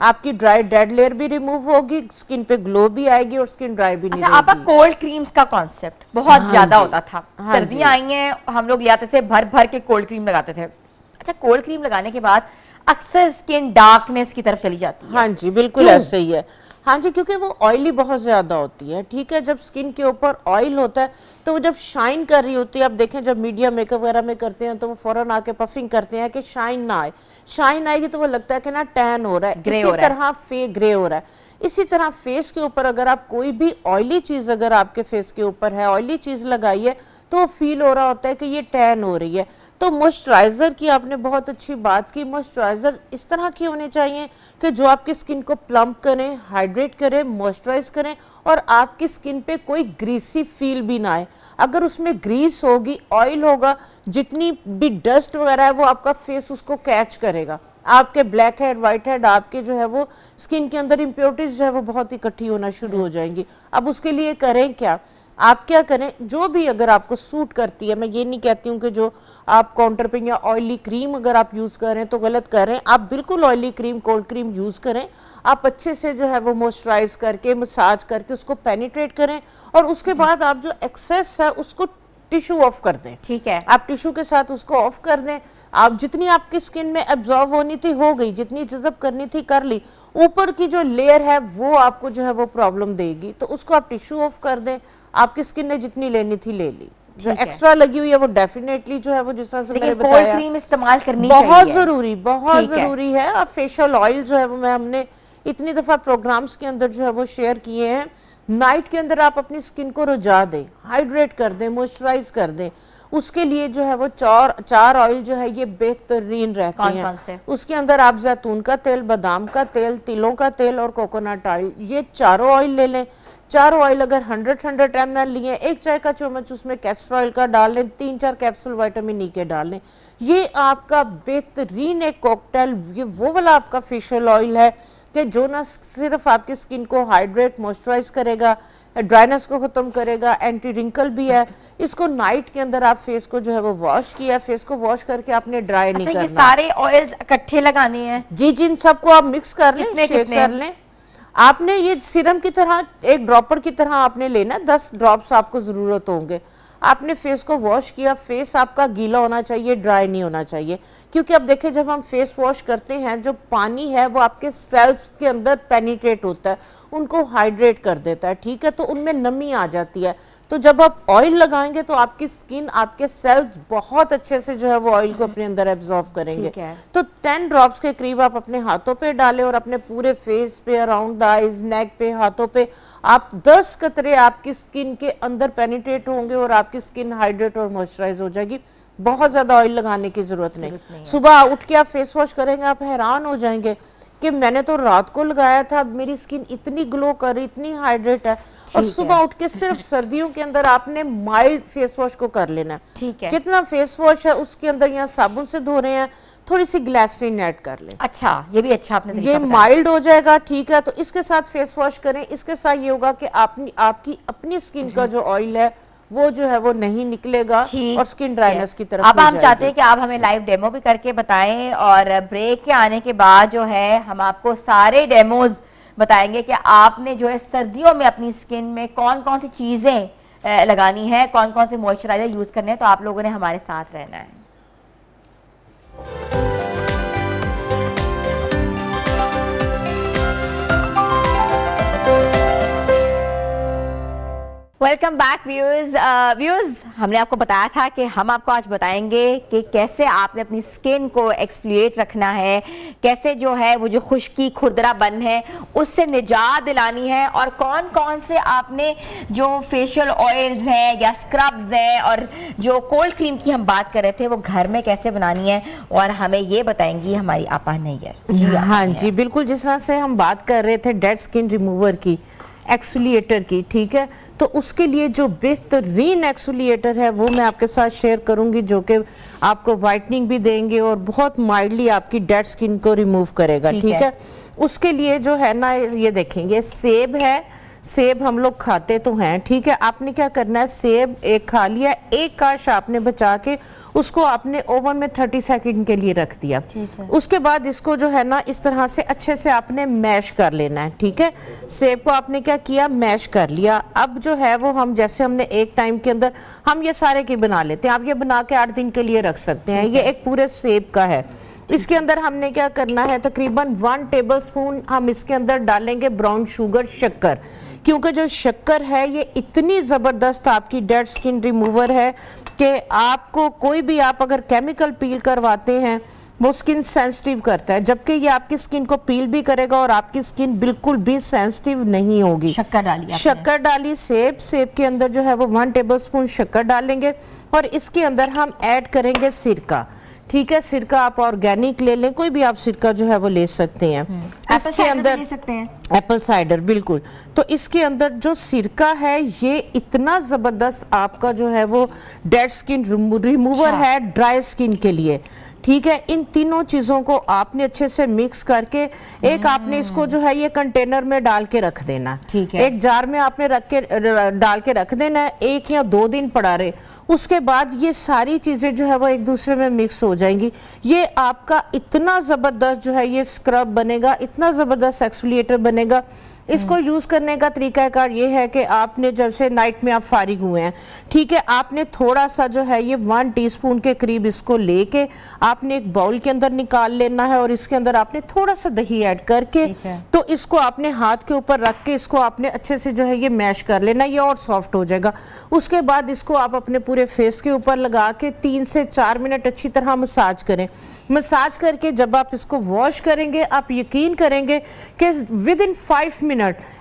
आपकी ड्राई डेड लेयर भी रिमूव होगी, स्किन पे ग्लो भी आएगी और स्किन ड्राई भी नहीं होगी। आपका कोल्ड क्रीम्स का कॉन्सेप्ट बहुत ज्यादा होता था। सर्दियां आई हैं, हम लोग ले आते थे भर भर के कोल्ड क्रीम लगाते थे। अच्छा, कोल्ड क्रीम लगाने के बाद अक्सर स्किन डार्कनेस की तरफ चली जाती है। हाँ जी, बिल्कुल ऐसे ही है। हाँ जी, क्योंकि वो ऑयली बहुत ज़्यादा होती है। ठीक है, जब स्किन के ऊपर ऑयल होता है तो वो जब शाइन कर रही होती है, आप देखें जब मीडिया मेकअप वगैरह में करते हैं तो वो फौरन आके पफिंग करते हैं कि शाइन ना आए। शाइन आएगी तो वो लगता है कि ना टैन हो रहा है, इसी तरह ग्रे हो रहा है। इसी तरह फेस के ऊपर अगर आप कोई भी ऑयली चीज़ अगर आपके फेस के ऊपर है, ऑयली चीज़ लगाइए तो फील हो रहा होता है कि ये टैन हो रही है। तो मॉइस्चराइज़र की आपने बहुत अच्छी बात की। मॉइस्चराइज़र इस तरह की होने चाहिए कि जो आपकी स्किन को प्लम्प करें, हाइड्रेट करें, मॉइस्चराइज करें और आपकी स्किन पे कोई ग्रीसी फील भी ना आए। अगर उसमें ग्रीस होगी, ऑयल होगा, जितनी भी डस्ट वगैरह है वो आपका फेस उसको कैच करेगा। आपके ब्लैक हेड, वाइट हेड, आपके जो है वो स्किन के अंदर इम्प्योरिटीज जो है वो बहुत इकट्ठी होना शुरू हो जाएंगी। अब उसके लिए करें क्या? आप क्या करें, जो भी अगर आपको सूट करती है, मैं ये नहीं कहती हूँ कि जो आप काउंटर पे या ऑयली क्रीम अगर आप यूज़ करें तो गलत करें। आप बिल्कुल oily cream, cold cream use करें। आप अच्छे से जो है वो मॉइस्चराइज करके, मसाज करके उसको पेनिट्रेट करें और उसके बाद आप जो एक्सेस है उसको टिश्यू ऑफ कर दें। ठीक है, आप टिश्यू के साथ उसको ऑफ कर दें। आप जितनी आपकी स्किन में एब्जॉर्ब होनी थी हो गई, जितनी जज़ब करनी थी कर ली। ऊपर की जो लेयर है वो आपको जो है वो प्रॉब्लम देगी, तो उसको आप टिश्यू ऑफ कर दें। आपकी स्किन ने जितनी लेनी थी ले ली, जो एक्स्ट्रा लगी हुई है वो डेफिनेटली जो है वो जिस तरह से मैंने बताया कोल्ड क्रीम इस्तेमाल करनी चाहिए, बहुत जरूरी है। अब फेशियल ऑयल जो है वो हमने इतनी दफा प्रोग्राम्स के अंदर जो है वो शेयर किए हैं। नाइट के अंदर आप अपनी स्किन को रुझा दें, हाइड्रेट कर दें, मॉइस्चराइज कर दें। उसके लिए जो है वो चार ऑयल जो है ये बेहतरीन रहते हैं। कौन से? उसके अंदर आप जैतून का तेल, बादाम का तेल, तिलों का तेल और कोकोनट ऑयल, ये चारों ऑयल ले लें। चारों ऑयल अगर 100 ml लिए, 1 चाय का चम्मच उसमें कैस्टर ऑयल का डाल लें, 3-4 कैप्सूल विटामिन ई के डाल लें। ये आपका बेहतरीन एक कॉकटेल, ये वो वाला आपका फेशियल ऑयल है कि जो ना सिर्फ आपकी स्किन को हाइड्रेट, मॉइस्चराइज करेगा, ड्राइनेस को ख़त्म करेगा, एंटी रिंकल भी है। इसको नाइट के अंदर आप फेस को जो है वो वॉश किया, फेस को वॉश करके आपने ड्राई नहीं करना। ये सारे ऑयल्स इकट्ठे लगाने हैं? जी, जिन सबको आप मिक्स कर लें, शेक कर लें। आपने ये सीरम की तरह एक ड्रॉपर की तरह आपने लेना, 10 ड्रॉप्स आपको ज़रूरत होंगे। आपने फेस को वॉश किया, फेस आपका गीला होना चाहिए, ड्राई नहीं होना चाहिए। क्योंकि अब देखिए जब हम फेस वॉश करते हैं, जो पानी है वो आपके सेल्स के अंदर पेनिट्रेट होता है, उनको हाइड्रेट कर देता है, ठीक है, तो उनमें नमी आ जाती है। तो जब आप ऑयल लगाएंगे तो आपकी स्किन, आपके सेल्स बहुत अच्छे से जो है वो ऑयल को अपने अंदर एब्जॉर्ब करेंगे। तो 10 ड्रॉप्स के करीब आप अपने हाथों पे डालें और अपने पूरे फेस पे, अराउंड द आईज, नेक पे, हाथों पे आप 10 कतरे आपकी स्किन के अंदर पेनिट्रेट होंगे और आपकी स्किन हाइड्रेट और मॉइस्चराइज हो जाएगी। बहुत ज़्यादा ऑयल लगाने की ज़रूरत नहीं। सुबह उठ के आप फेस वॉश करेंगे, आप हैरान हो जाएंगे कि मैंने तो रात को लगाया था, मेरी स्किन इतनी ग्लो कर रही, इतनी हाइड्रेट है। और सुबह उठ के सिर्फ सर्दियों के अंदर आपने माइल्ड फेस वॉश को कर लेना है। ठीक है, जितना फेस वॉश है उसके अंदर यहाँ साबुन से धो रहे हैं, थोड़ी सी ग्लिसरीन ऐड कर लें। अच्छा, ये भी अच्छा आपने ये माइल्ड हो जाएगा, ठीक है। तो इसके साथ फेस वॉश करें, इसके साथ ये होगा कि आपकी अपनी स्किन का जो ऑयल है वो जो है वो नहीं निकलेगा और स्किन ड्राइनेस की तरफ। अब हम चाहते हैं कि आप हमें लाइव डेमो भी करके बताएं, और ब्रेक के आने के बाद जो है हम आपको सारे डेमोज बताएंगे कि आपने जो है सर्दियों में अपनी स्किन में कौन कौन सी चीज़ें लगानी है, कौन कौन से मॉइस्चराइजर यूज़ करने हैं। तो आप लोगों ने हमारे साथ रहना है। Welcome back viewers. हमने आपको बताया था कि हम आपको आज बताएंगे कि कैसे आपने अपनी स्किन को एक्सफोलिएट रखना है, कैसे जो है वो जो खुश्की, खुरदरापन है उससे निजात दिलानी है, और कौन कौन से आपने जो फेशियल ऑयल्स हैं या स्क्रब्स हैं और जो कोल्ड क्रीम की हम बात कर रहे थे वो घर में कैसे बनानी है, और हमें ये बताएंगी हमारी आपा नैयर। हाँ जी, बिल्कुल। जिस तरह से हम बात कर रहे थे डेड स्किन रिमूवर की, एक्सफोलिएटर की, ठीक है, तो उसके लिए जो बेहतरीन एक्सफोलिएटर है वो मैं आपके साथ शेयर करूंगी, जो कि आपको वाइटनिंग भी देंगे और बहुत माइल्डली आपकी डेड स्किन को रिमूव करेगा, ठीक है। उसके लिए जो है ना, ये देखेंगे सेब है, सेब हम लोग खाते तो हैं, ठीक है। आपने क्या करना है, सेब एक खा लिया, एक काश आपने बचा के उसको आपने ओवन में 30 सेकंड के लिए रख दिया। उसके बाद इसको जो है ना इस तरह से अच्छे से आपने मैश कर लेना है, ठीक है। सेब को आपने क्या किया, मैश कर लिया। अब जो है वो हम जैसे हमने एक टाइम के अंदर हम ये सारे की बना लेते हैं, आप ये बना के 8 दिन के लिए रख सकते हैं। ये एक पूरे सेब का है। इसके अंदर हमने क्या करना है, तकरीबन 1 टेबलस्पून हम इसके अंदर डालेंगे ब्राउन शुगर, शक्कर, क्योंकि जो शक्कर है ये इतनी ज़बरदस्त आपकी डेड स्किन रिमूवर है कि आपको कोई भी, आप अगर केमिकल पील करवाते हैं वो स्किन सेंसिटिव करता है, जबकि ये आपकी स्किन को पील भी करेगा और आपकी स्किन बिल्कुल भी सेंसिटिव नहीं होगी। शक्कर डाली, सेब के अंदर जो है वो 1 टेबलस्पून शक्कर डालेंगे और इसके अंदर हम ऐड करेंगे सिरका, ठीक है। सिरका आप ऑर्गेनिक ले लें, कोई भी आप सिरका जो है वो ले सकते हैं। इसके अंदर ले सकते हैं एप्पल साइडर, बिल्कुल। तो इसके अंदर जो सिरका है ये इतना ज़बरदस्त आपका जो है वो डेड स्किन रिमूवर है ड्राई स्किन के लिए, ठीक है। इन तीनों चीज़ों को आपने अच्छे से मिक्स करके एक आपने इसको जो है ये कंटेनर में डाल के रख देना, ठीक है। एक जार में आपने डाल के रख देना है, 1 या 2 दिन पड़ा रहे। उसके बाद ये सारी चीज़ें जो है वो एक दूसरे में मिक्स हो जाएंगी। ये आपका इतना ज़बरदस्त जो है ये स्क्रब बनेगा, इतना ज़बरदस्त एक्सफोलिएटर बनेगा। इसको यूज़ करने का तरीकाकार ये है कि आपने जब से नाइट में आप फारिग हुए हैं, ठीक है, आपने थोड़ा सा जो है ये 1 टीस्पून के करीब इसको लेके आपने एक बाउल के अंदर निकाल लेना है और इसके अंदर आपने थोड़ा सा दही ऐड करके तो इसको आपने हाथ के ऊपर रख के इसको आपने अच्छे से जो है ये मैश कर लेना, ये और सॉफ्ट हो जाएगा। उसके बाद इसको आप अपने पूरे फेस के ऊपर लगा के 3 से 4 मिनट अच्छी तरह मसाज करें। मसाज करके जब आप इसको वॉश करेंगे आप यकीन करेंगे कि विद इन 5 मिनट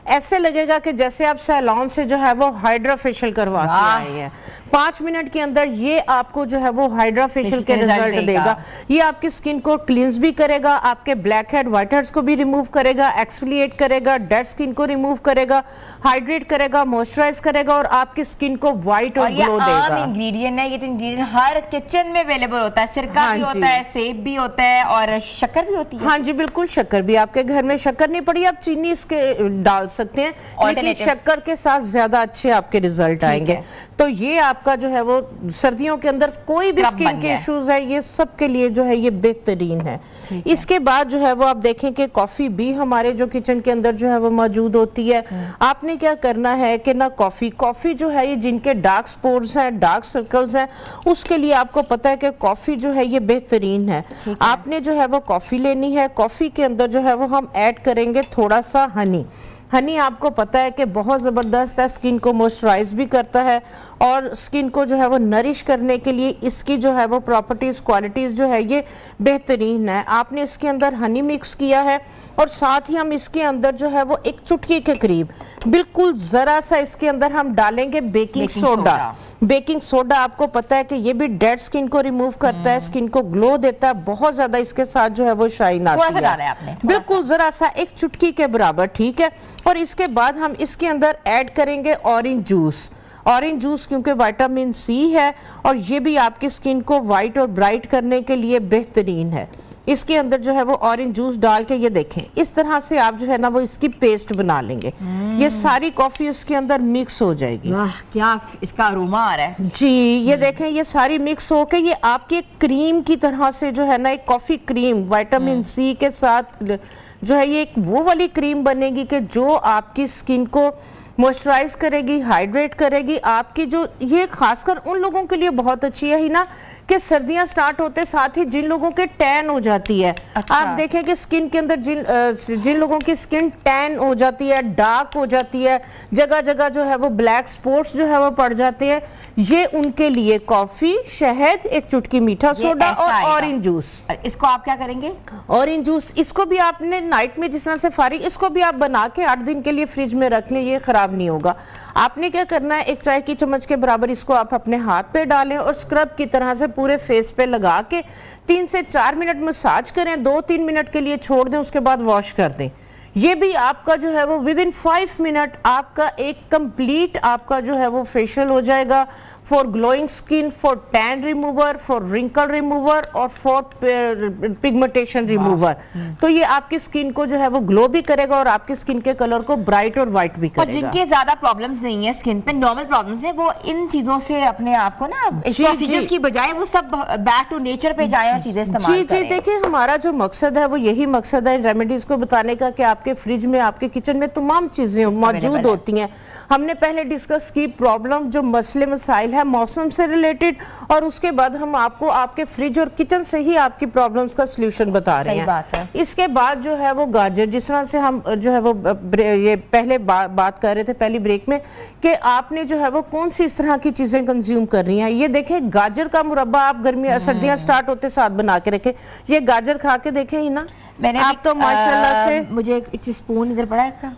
ऐसे लगेगा कि जैसे आप सैलून से जो है वो हाइड्रा फेशियल करवा के आए हैं। 5 मिनट के अंदर ये आपको जो है वो हाइड्रा फेशियल के रिजल्ट देगा। ये आपकी स्किन को क्लींस भी करेगा, आपके ब्लैक हेड व्हाइट हेड्स को भी रिमूव करेगा, एक्सफोलिएट करेगा, डेड स्किन को रिमूव करेगा, हाइड्रेट करेगा, मॉइस्चराइज करेगा और आपकी स्किन को व्हाइट और ग्लो देगा। इंग्रेडिएंट है, ये तो इंग्रेडिएंट हर किचन में अवेलेबल होता है। सिरका भी होता है, सेब भी होता है और शक्कर भी होती है। हाँ जी बिल्कुल, शक्कर भी। आपके घर में शक्कर नहीं पड़ी, आप चीनी इसके डाल सकते हैं, लेकिन शक्कर के साथ ज्यादा अच्छे आपके रिजल्ट आएंगे। तो ये आपका जो है वो सर्दियों के अंदर कोई भी स्किन के इश्यूज है, ये सब के लिए जो है ये बेहतरीन है। इसके बाद जो है वो आप देखें कि कॉफी भी हमारे जो किचन के अंदर जो है वो मौजूद होती है। आपने क्या करना है कि ना कॉफी जो है ये जिनके डार्क स्पॉट्स हैं, डार्क सर्कल्स हैं, उसके लिए आपको पता है कि कॉफी जो है ये बेहतरीन है। आपने जो है वो कॉफी लेनी है, कॉफी के अंदर जो है वो हम ऐड करेंगे थोड़ा सा हनी। हनी आपको पता है कि बहुत ज़बरदस्त है, स्किन को मॉइस्चराइज भी करता है और स्किन को जो है वो नरिश करने के लिए इसकी जो है वो प्रॉपर्टीज़, क्वालिटीज़ जो है ये बेहतरीन है। आपने इसके अंदर हनी मिक्स किया है और साथ ही हम इसके अंदर जो है वो एक चुटकी के करीब बिल्कुल ज़रा सा इसके अंदर हम डालेंगे बेकिंग सोडा। बेकिंग सोडा आपको पता है कि ये भी डेड स्किन को रिमूव करता है, स्किन को ग्लो देता है, बहुत ज्यादा इसके साथ जो है वो शाइन आती है। डाला है आपने? बिल्कुल जरा सा, एक चुटकी के बराबर, ठीक है। और इसके बाद हम इसके अंदर ऐड करेंगे ऑरेंज जूस। ऑरेंज जूस क्योंकि विटामिन सी है और ये भी आपकी स्किन को वाइट और ब्राइट करने के लिए बेहतरीन है। इसके अंदर जो है वो ऑरेंज जूस डाल के ये देखें इस तरह से आप जो है ना वो इसकी पेस्ट बना लेंगे। ये सारी कॉफी इसके अंदर मिक्स हो जाएगी। वाह क्या इसका अरोमा आ रहा है जी। ये देखें ये सारी मिक्स होके ये आपकी एक क्रीम की तरह से जो है ना, एक कॉफी क्रीम विटामिन सी के साथ जो है ये एक वो वाली क्रीम बनेगी कि जो आपकी स्किन को मॉइस्चराइज करेगी, हाइड्रेट करेगी। आपकी जो ये खासकर उन लोगों के लिए बहुत अच्छी है ही ना कि सर्दियां स्टार्ट होते साथ ही जिन लोगों के टैन हो जाती है। अच्छा। आप देखें कि स्किन के अंदर जिन लोगों की स्किन टैन हो जाती है, डार्क हो जाती है, जगह जगह जो है वो ब्लैक स्पॉट्स जो है वो पड़ जाते हैं, ये उनके लिए कॉफी, शहद, एक चुटकी मीठा सोडा और ऑरेंज जूस। इसको आप क्या करेंगे? ऑरेंज जूस इसको भी आपने नाइट में जिस तरह से फारिग, इसको भी आप बना के 8 दिन के लिए फ्रिज में रख लें, ये खराब नहीं होगा। आपने क्या करना है, एक चाय की चम्मच के बराबर इसको आप अपने हाथ पे डालें और स्क्रब की तरह से पूरे फेस पे लगा के 3 से 4 मिनट मसाज करें, 2-3 मिनट के लिए छोड़ दें, उसके बाद वॉश कर दें। ये भी आपका जो है वो विदिन 5 मिनट आपका एक कंप्लीट आपका जो है वो फेशियल हो जाएगा for glowing skin, for tan remover, for wrinkle remover और फॉर पिगमेंटेशन रिमूवर। तो ये आपकी स्किन को जो है वो ग्लो भी करेगा और आपकी स्किन के कलर को ब्राइट और वाइट भी करेगा। और जिनके ज्यादा प्रॉब्लम्स नहीं है स्किन पे, नॉर्मल प्रॉब्लम्स है, वो इन चीजों से अपने आप को ना प्रोसीजर्स की बजाय वो सब बैक टू नेचर पे जाए और चीजें इस्तेमाल करें। जी देखिए हमारा जो मकसद है वो यही मकसद है रेमेडीज को बताने का कि आपके फ्रिज में, आपके किचन में तमाम चीजें मौजूद होती हैं। हमने पहले डिस्कस की प्रॉब्लम जो मसले मसाइल है मौसम से रिलेटेड, और उसके बाद हम आपको आपके फ्रिज और किचन से ही आपकी प्रॉब्लम्स का सलूशन बता रहे हैं। इसके बाद जो है वो गाजर, जिस तरह से हम जो है वो ये पहले बात कर रहे थे पहली ब्रेक में कि आपने जो है वो कौन सी इस तरह की चीजें कंज्यूम कर रही हैं। ये देखें गाजर का मुरब्बा आप सर्दियां स्टार्ट होते साथ बना के रखें। ये गाजर खा के देखें ही ना, मैंने आप तो माशाल्लाह से। मुझे एक स्पून इधर पड़ा है,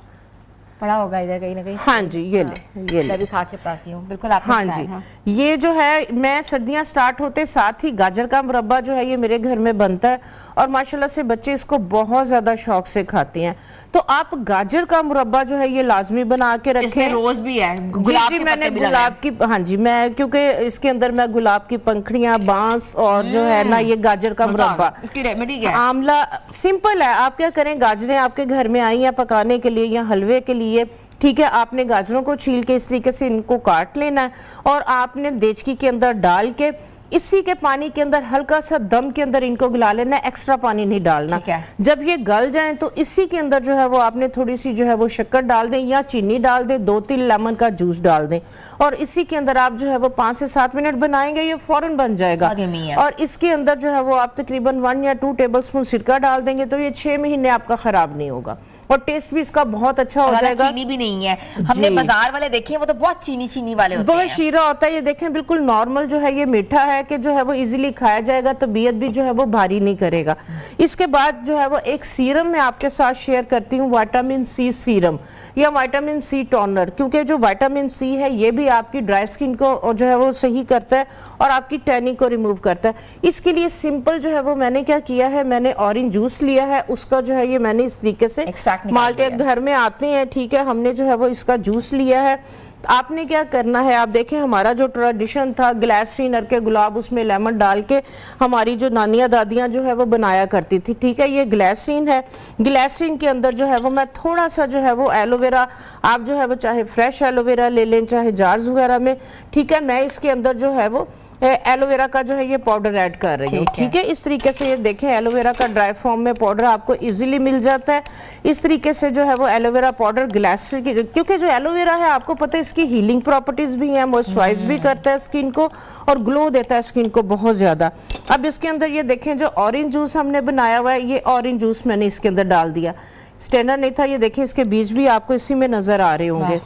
पड़ा होगा इधर कहीं ना कहीं। हाँ जी ये ले भी खा के पाती हूँ बिल्कुल आपने। हाँ जी हाँ। ये जो है मैं सर्दियाँ स्टार्ट होते साथ ही गाजर का मुरब्बा जो है ये मेरे घर में बनता है और माशाल्लाह से बच्चे इसको बहुत ज़्यादा शौक से खाते हैं। तो आप गाजर का मुरब्बा जो है ये लाजमी बना के रखें। रोज भी है, जी मैंने गुलाब की, हाँ जी मैं क्योंकि इसके अंदर मैं गुलाब की पंखड़ियाँ, बांस और जो है ना ये गाजर का मुरब्बा, इसकी रेमेडी क्या है? आंवला, सिंपल है। आप क्या करें, गाजरें आपके घर में आई हैं पकाने के लिए या हलवे के लिए, ठीक है, आपने गाजरों को छील के इस तरीके से इनको काट लेना है और आपने देचकी के अंदर डाल के इसी के पानी के अंदर हल्का सा दम के अंदर इनको गला लेना है, एक्स्ट्रा पानी नहीं डालना। जब ये गल जाएं तो इसी के अंदर जो है वो आपने थोड़ी सी जो है वो शक्कर डाल दें या चीनी डाल दें, 2-3 लेमन का जूस डाल दें और इसी के अंदर आप जो है वो 5 से 7 मिनट बनाएंगे, ये फौरन बन जाएगा। और इसके अंदर जो है वो आप तकरीबन 1 या 2 टेबलस्पून सिरका डाल देंगे तो ये 6 महीने आपका खराब नहीं होगा और टेस्ट भी इसका बहुत अच्छा हो जाएगा। चीनी भी नहीं है, हमने बाजार वाले देखे वो तो बहुत चीनी वाले होते हैं, बहुत शीरा होता है। ये देखें बिल्कुल नॉर्मल जो है ये मीठा है कि जो है वो इजीली खाया जाएगा, तबीयत भी जो है वो भारी नहीं करेगा। इसके बाद जो है वो एक सीरम मैं आपके साथ शेयर करती हूँ, विटामिन सी सीरम या विटामिन सी टोनर, क्योंकि जो विटामिन सी है ये भी आपकी ड्राई स्किन को जो है वो सही करता है और आपकी टैनिंग को रिमूव करता है। इसके लिए सिंपल जो है वो मैंने क्या किया है, मैंने ऑरेंज जूस लिया है, उसका जो है ये मैंने इस तरीके से माल्टे घर में आते हैं, ठीक है, हमने जो है वो इसका जूस लिया है, आपने क्या करना है, आप देखें हमारा जो ट्रेडिशन था ग्लिसरीन के गुलाब उसमें लेमन डाल के हमारी जो नानियाँ दादियाँ जो है वो बनाया करती थी, ठीक है। ये ग्लिसरीन है, ग्लिसरीन के अंदर जो है वो मैं थोड़ा सा जो है वो एलोवेरा, आप जो है वो चाहे फ्रेश एलोवेरा ले लें चाहे जार्स वगैरह में, ठीक है। मैं इसके अंदर जो है वो एलोवेरा का जो है ये पाउडर ऐड कर रही हूँ, ठीक है। इस तरीके से ये देखें एलोवेरा का ड्राई फॉर्म में पाउडर आपको इजीली मिल जाता है। इस तरीके से जो है वो एलोवेरा पाउडर ग्लिसरीन की, क्योंकि जो एलोवेरा है आपको पता है इसकी हीलिंग प्रॉपर्टीज भी हैं, मॉइस्चराइज भी करता है स्किन को और ग्लो देता है स्किन को बहुत ज़्यादा। अब इसके अंदर ये देखें जो ऑरेंज जूस हमने बनाया हुआ है, ये ऑरेंज जूस मैंने इसके अंदर डाल दिया, स्टेनर नहीं था। ये देखें इसके बीज भी आपको इसी में नज़र आ रहे होंगे,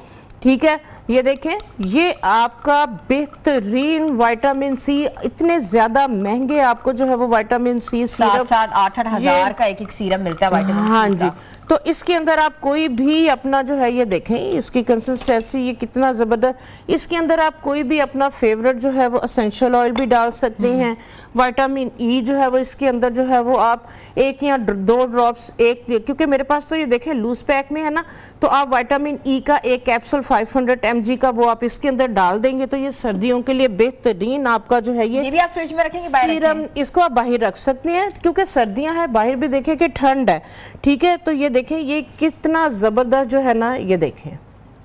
ठीक है। ये देखें ये आपका बेहतरीन विटामिन सी, इतने ज्यादा महंगे आपको जो है वो विटामिन सी सीरम 7-8 हज़ार का एक सीरम मिलता है विटामिन सी। हाँ जी, तो इसके अंदर आप कोई भी अपना जो है ये देखें इसकी कंसिस्टेंसी ये कितना ज़बरदस्त। इसके अंदर आप कोई भी अपना फेवरेट जो है वो एसेंशियल ऑयल भी डाल सकते हैं। विटामिन ई जो है वो इसके अंदर जो है वो आप 1 या 2 ड्रॉप्स, एक, क्योंकि मेरे पास तो ये देखें लूज पैक में है ना, तो आप विटामिन ई का एक कैप्सूल 500 mg का वो आप इसके अंदर डाल देंगे तो ये सर्दियों के लिए बेहतरीन आपका जो है ये भी आप फ्रिज में रखेंगे, बाहर सीरम, इसको आप बाहर रख सकते हैं क्योंकि सर्दियां हैं, बाहर भी देखें कि ठंड है, ठीक है। तो ये देखें ये कितना जबरदस्त जो है ना, ये देखें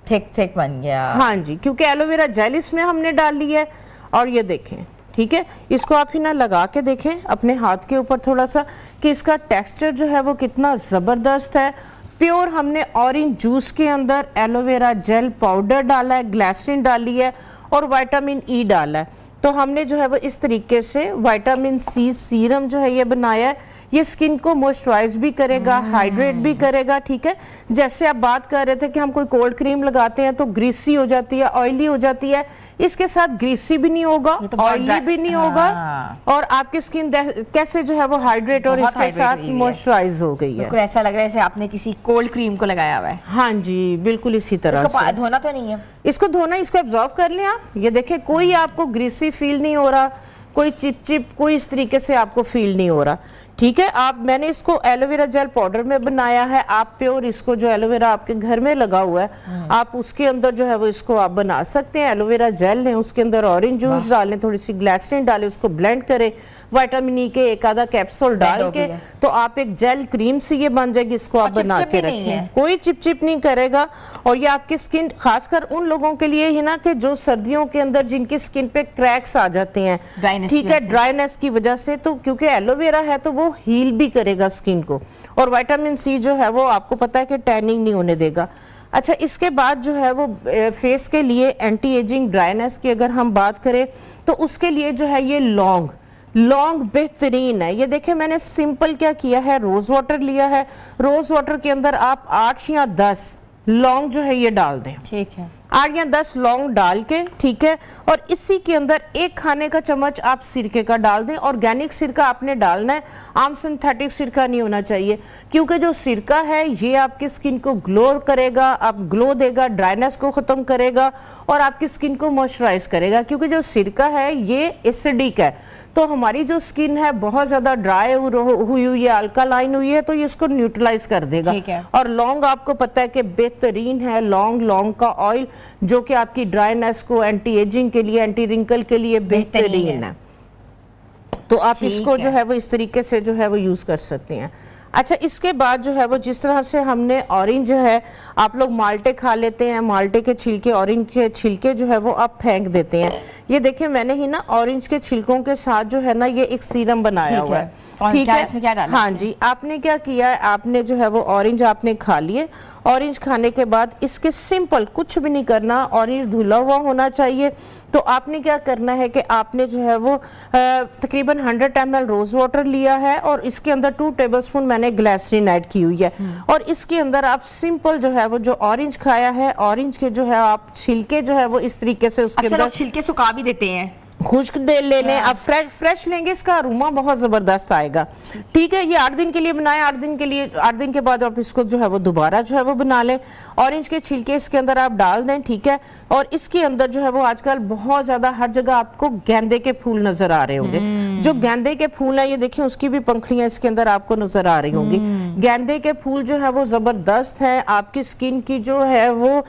थिक बन गया। हाँ जी, क्योंकि एलोवेरा जेल इसमें हमने डाल ली है और ये देखें, ठीक है। इसको आप ही ना लगा के देखें अपने हाथ के ऊपर थोड़ा सा कि इसका टेक्सचर जो है वो कितना ज़बरदस्त है। प्योर हमने ऑरेंज जूस के अंदर एलोवेरा जेल पाउडर डाला है, ग्लिसरीन डाली है और विटामिन ई डाला है। तो हमने जो है वो इस तरीके से विटामिन सी सीरम जो है ये बनाया है। ये स्किन को मॉइस्चराइज भी करेगा, हाइड्रेट भी करेगा, ठीक है। जैसे आप बात कर रहे थे कि हम कोई कोल्ड क्रीम लगाते हैं तो ग्रीसी हो जाती है, ऑयली हो जाती है, इसके साथ ग्रीसी भी नहीं होगा, ऑयली भी नहीं होगा और आपकी स्किन कैसे जो है वो हाइड्रेट और इसके साथ मॉइस्चराइज हो गई है। ऐसा लग रहा है जैसे आपने किसी कोल्ड क्रीम को लगाया हुआ है। हाँ जी, बिल्कुल इसी तरह से। धोना तो नहीं है इसको, धोना, इसको एब्जॉर्ब कर लें आप। ये देखें कोई आपको ग्रीसी फील नहीं हो रहा, कोई चिप कोई इस तरीके से आपको फील नहीं हो रहा, ठीक है। आप, मैंने इसको एलोवेरा जेल पाउडर में बनाया है। आप प्योर इसको जो एलोवेरा आपके घर में लगा हुआ है आप उसके अंदर जो है वो इसको आप बना सकते हैं। एलोवेरा जेल लें, उसके अंदर ऑरेंज जूस डालें, थोड़ी सी ग्लिसरीन डालें, उसको ब्लेंड करें, विटामिन ई के एक आधा कैप्सूल डाल के तो आप एक जेल क्रीम से ये बन जाएगी। इसको आप बना के रखें, कोई चिप नहीं करेगा और ये आपकी स्किन, खासकर उन लोगों के लिए है ना कि जो सर्दियों के अंदर जिनकी स्किन पे क्रैक्स आ जाते हैं, ठीक है, ड्राइनेस की वजह से, तो क्योंकि एलोवेरा है तो वो हील भी करेगा स्किन को और विटामिन सी जो है वो आपको पता है कि टैनिंग नहीं होने देगा। अच्छा, इसके बाद जो है वो फेस के लिए एंटी एजिंग ड्राइनेस की अगर हम बात करें तो उसके लिए जो है ये लौंग बेहतरीन है। ये देखें मैंने सिंपल क्या किया है, रोज वाटर लिया है, रोज वाटर के अंदर आप 8 या 10 लौंग जो है ये डाल दें, ठीक है, 8 या 10 लौंग डाल के, ठीक है। और इसी के अंदर 1 खाने का चम्मच आप सिरके का डाल दें। ऑर्गेनिक सिरका आपने डालना है, आम सिंथेटिक सिरका नहीं होना चाहिए, क्योंकि जो सिरका है ये आपकी स्किन को ग्लो करेगा, आप ग्लो देगा, ड्राइनेस को ख़त्म करेगा और आपकी स्किन को मॉइस्चराइज करेगा। क्योंकि जो सिरका है ये एसिडिक है, तो हमारी जो स्किन है बहुत ज़्यादा ड्राई हुई हुई है, अल्कालाइन हुई है, तो ये इसको न्यूट्रलाइज कर देगा। और लौंग आपको पता है कि बेहतरीन है, लौंग का ऑयल जो कि आपकी ड्राइनेस को, एंटी एजिंग के लिए, एंटी रिंकल के लिए बेहतरीन है। तो आप इसको जो है वो इस तरीके से जो है वो यूज़ कर सकते हैं। अच्छा, इसके बाद जो है वो जिस तरह से हमने ऑरेंज जो है, आप लोग माल्टे खा लेते हैं, माल्टे के छिलके, ऑरेंज के छिलके जो है वो आप फेंक देते हैं। ये देखिए मैंने ही ना ऑरेंज के छिलकों के साथ जो है ना ये एक सीरम बनाया हुआ है, ठीक है। इसमें क्या डाला? हाँ जी, आपने क्या किया है, आपने जो है वो ऑरेंज आपने खा लिए। ऑरेंज खाने के बाद इसके सिंपल कुछ भी नहीं करना, ऑरेंज धुला हुआ होना चाहिए। तो आपने क्या करना है कि आपने जो है वो तकरीबन 100 ml रोज वाटर लिया है और इसके अंदर 2 टेबलस्पून मैंने ग्लिसरीन ऐड की हुई है और इसके अंदर आप सिंपल जो है वो जो ऑरेंज खाया है, ऑरेंज के जो है आप छिलके जो है वो इस तरीके से उसके अंदर छिलके सुखा भी देते हैं, खुश्क दे लेने, आप फ्रेश लेंगे, इसका अरोमा बहुत ज़बरदस्त आएगा, ठीक है। ये 8 दिन के लिए बनाए, 8 दिन के लिए, 8 दिन के बाद आप इसको जो है वो दोबारा जो है वो बना लें। ऑरेंज के छिलके इसके अंदर आप डाल दें, ठीक है। और इसके अंदर जो है वो आजकल बहुत ज़्यादा हर जगह आपको गेंदे के फूल नज़र आ रहे होंगे। जो गेंदे के फूल हैं ये देखिए उसकी भी पंखुड़ियाँ इसके अंदर आपको नज़र आ रही होंगी। गेंदे के फूल जो है वो ज़बरदस्त है आपकी स्किन की जो है वो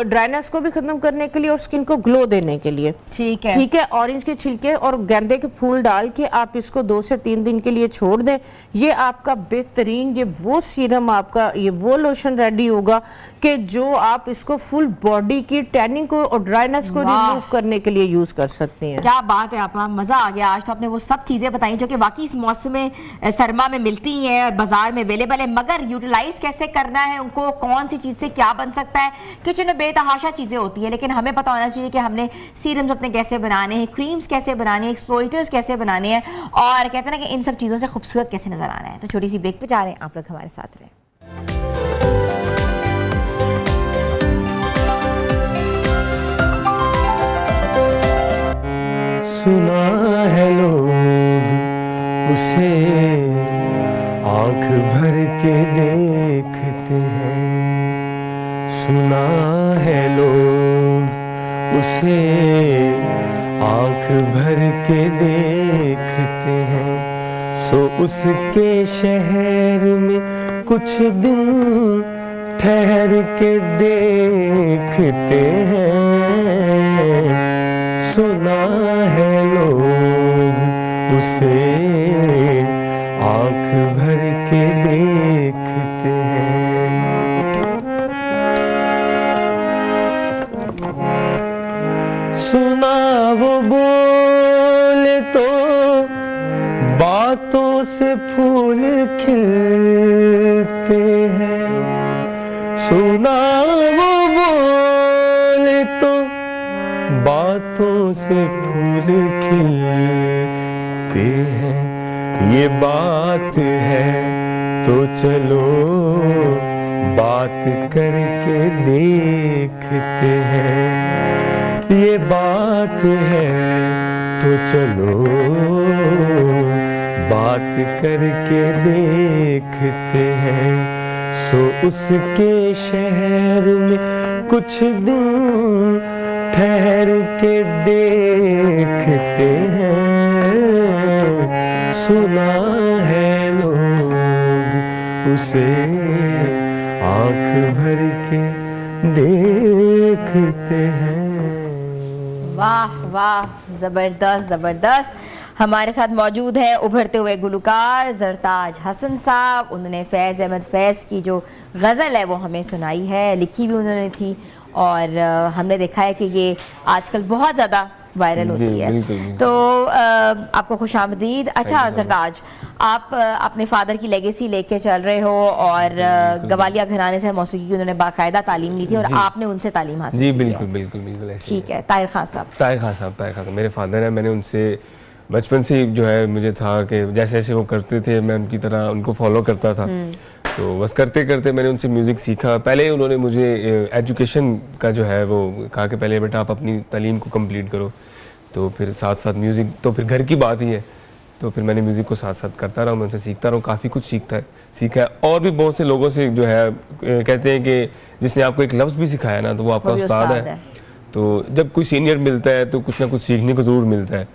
ड्राइनेस को भी ख़त्म करने के लिए और स्किन को ग्लो देने के लिए। ठीक है, ठीक है। ऑरेंज के छिलके और गेंदे के फूल डाल के आप इसको 2 से 3 दिन के लिए छोड़ दें। ये आपका बेहतरीन, ये वो सीरम आपका, ये वो लोशन रेडी होगा कि जो आप इसको फुल बॉडी की टैनिंग को और ड्राइनेस को रिमूव करने के लिए यूज कर सकते हैं। क्या बात है आपा, मजा आ गया। आज तो आपने वो सब चीजें बताई जो कि वाकई इस मौसम में सरमा में मिलती हैं, बाजार में अवेलेबल है, मगर यूटिलाइज कैसे करना है उनको, कौन सी चीज से क्या बन सकता है। किचन में बेतहाशा चीजें होती है, लेकिन हमें पता होना चाहिए कि हमने सीरम्स अपने कैसे बनाने हैं, क्रीम्स कैसे बनाने हैं, एक्सप्लॉइटर्स कैसे बनाने हैं, और कहते हैं ना कि इन सब चीजों से खूबसूरत कैसे नजर आना है। तो छोटी सी ब्रेक पे जा रहे हैं, आप लोग हमारे साथ रहें। सुना है लोग उसे आंख भर के देखते हैं, सुना है लोग उसे आंख भर के देखते हैं, सो उसके शहर में कुछ दिन ठहर के देखते हैं, सुना है लोग उसे आंख भर के देखते हैं। सुना वो बोले तो बातों से फूल खिलते हैं, सुना वो बोले तो बातों से फूल खिलते हैं, ये बात है तो चलो बात करके देखते हैं, ये बात है तो चलो बात करके देखते हैं, सो उसके शहर में कुछ दिन ठहर के देखते हैं, सुना है लोग उसे आंख भर के देखते हैं। वाह वाह, जबरदस्त जबरदस्त। हमारे साथ मौजूद है उभरते हुए गुलकार जरताज हसन साहब। उन्होंने फैज़ अहमद फैज़ की जो गज़ल है वो हमें सुनाई है, लिखी भी उन्होंने थी, और हमने देखा है कि ये आजकल बहुत ज़्यादा वायरल होती है। बिल्कुल। तो आपको खुशामदीद। अच्छा जरताज, आप अपने फादर की लेगेसी लेके चल रहे हो, और गवालिया घराने से मौसीकी की उन्होंने बाकायदा तालीम ली थी, और आपने उनसे तालीम हासिल की। बिल्कुल बिल्कुल बिल्कुल ऐसे। ठीक है। ताहिर खान साहब मेरे फादर हैं, मैंने उनसे बचपन से जो है मुझे था कि जैसे जैसे वो करते थे मैं उनकी तरह उनको फॉलो करता था, तो बस करते करते मैंने उनसे म्यूज़िक सीखा। पहले उन्होंने मुझे एजुकेशन का जो है वो कहा कि पहले बेटा आप अपनी तालीम को कंप्लीट करो, तो फिर साथ साथ म्यूज़िक, तो फिर घर की बात ही है, तो फिर मैंने म्यूज़िक को साथ साथ करता रहा, मैं उनसे सीखता रहा, काफ़ी कुछ सीखा है। और भी बहुत से लोगों से जो है कहते हैं कि जिसने आपको एक लफ्ज़ भी सिखाया ना तो वो आपका उस्ताद है। तो जब कोई सीनियर मिलता है तो कुछ ना कुछ सीखने को ज़रूर मिलता है।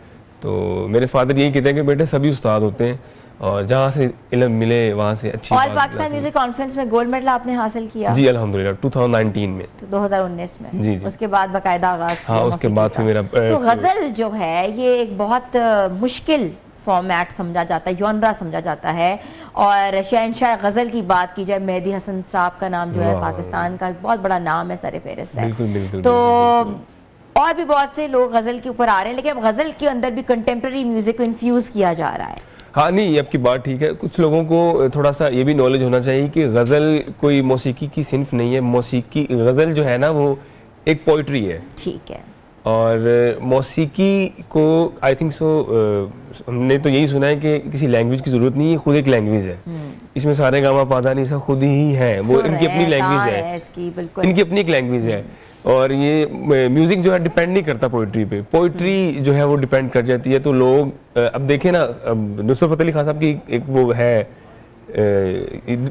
तो मेरे फादर यही कहते हैं कि बेटे सभी उस्ताद होते हैं, और जहाँ से इल्म मिले वहाँ से अच्छी ऑल पाकिस्तान म्यूजिक कॉन्फ्रेंस में गोल्ड मेडल आपने हासिल किया? जी अल्हम्दुलिल्लाह 2019 में। तो 2019 में जी। उसके बाद बाकायदा आगाज किया। हाँ, उसके बाद फिर मेरा तो गज़ल जो है ये एक बहुत मुश्किल फॉर्मेट समझा जाता है, जॉनरा समझा जाता है, और शहंशाह गज़ल की बात की जाए मेहदी हसन साहब का नाम जो है पाकिस्तान का बहुत बड़ा नाम है, सर फहरिस्त है। तो और भी बहुत से लोग गज़ल के ऊपर आ रहे हैं, लेकिन अब गज़ल के अंदर भी कंटेम्प्रेरी म्यूजिक को इन्फ्यूज़ किया जा रहा है। हाँ नहीं, आपकी बात ठीक है। कुछ लोगों को थोड़ा सा ये भी नॉलेज होना चाहिए कि गज़ल कोई मौसीकी की सिन्फ नहीं है। मौसीकी गज़ल जो है ना वो एक पोइट्री है। ठीक है। और मौसीकी को आई थिंक सो हमने तो यही सुना है कि किसी लैंग्वेज की ज़रूरत नहीं है, खुद एक लैंग्वेज है। इसमें सारे गामा पादा नहीं सब खुद ही है, वो इनकी अपनी लैंग्वेज है, इनकी अपनी एक लैंग्वेज है। और ये म्यूज़िक जो है डिपेंड नहीं करता पोइट्री पे, पोइट्री जो है वो डिपेंड कर जाती है। तो लोग अब देखें ना, अब नुसरत फ़तेह अली खान साहब की एक वो है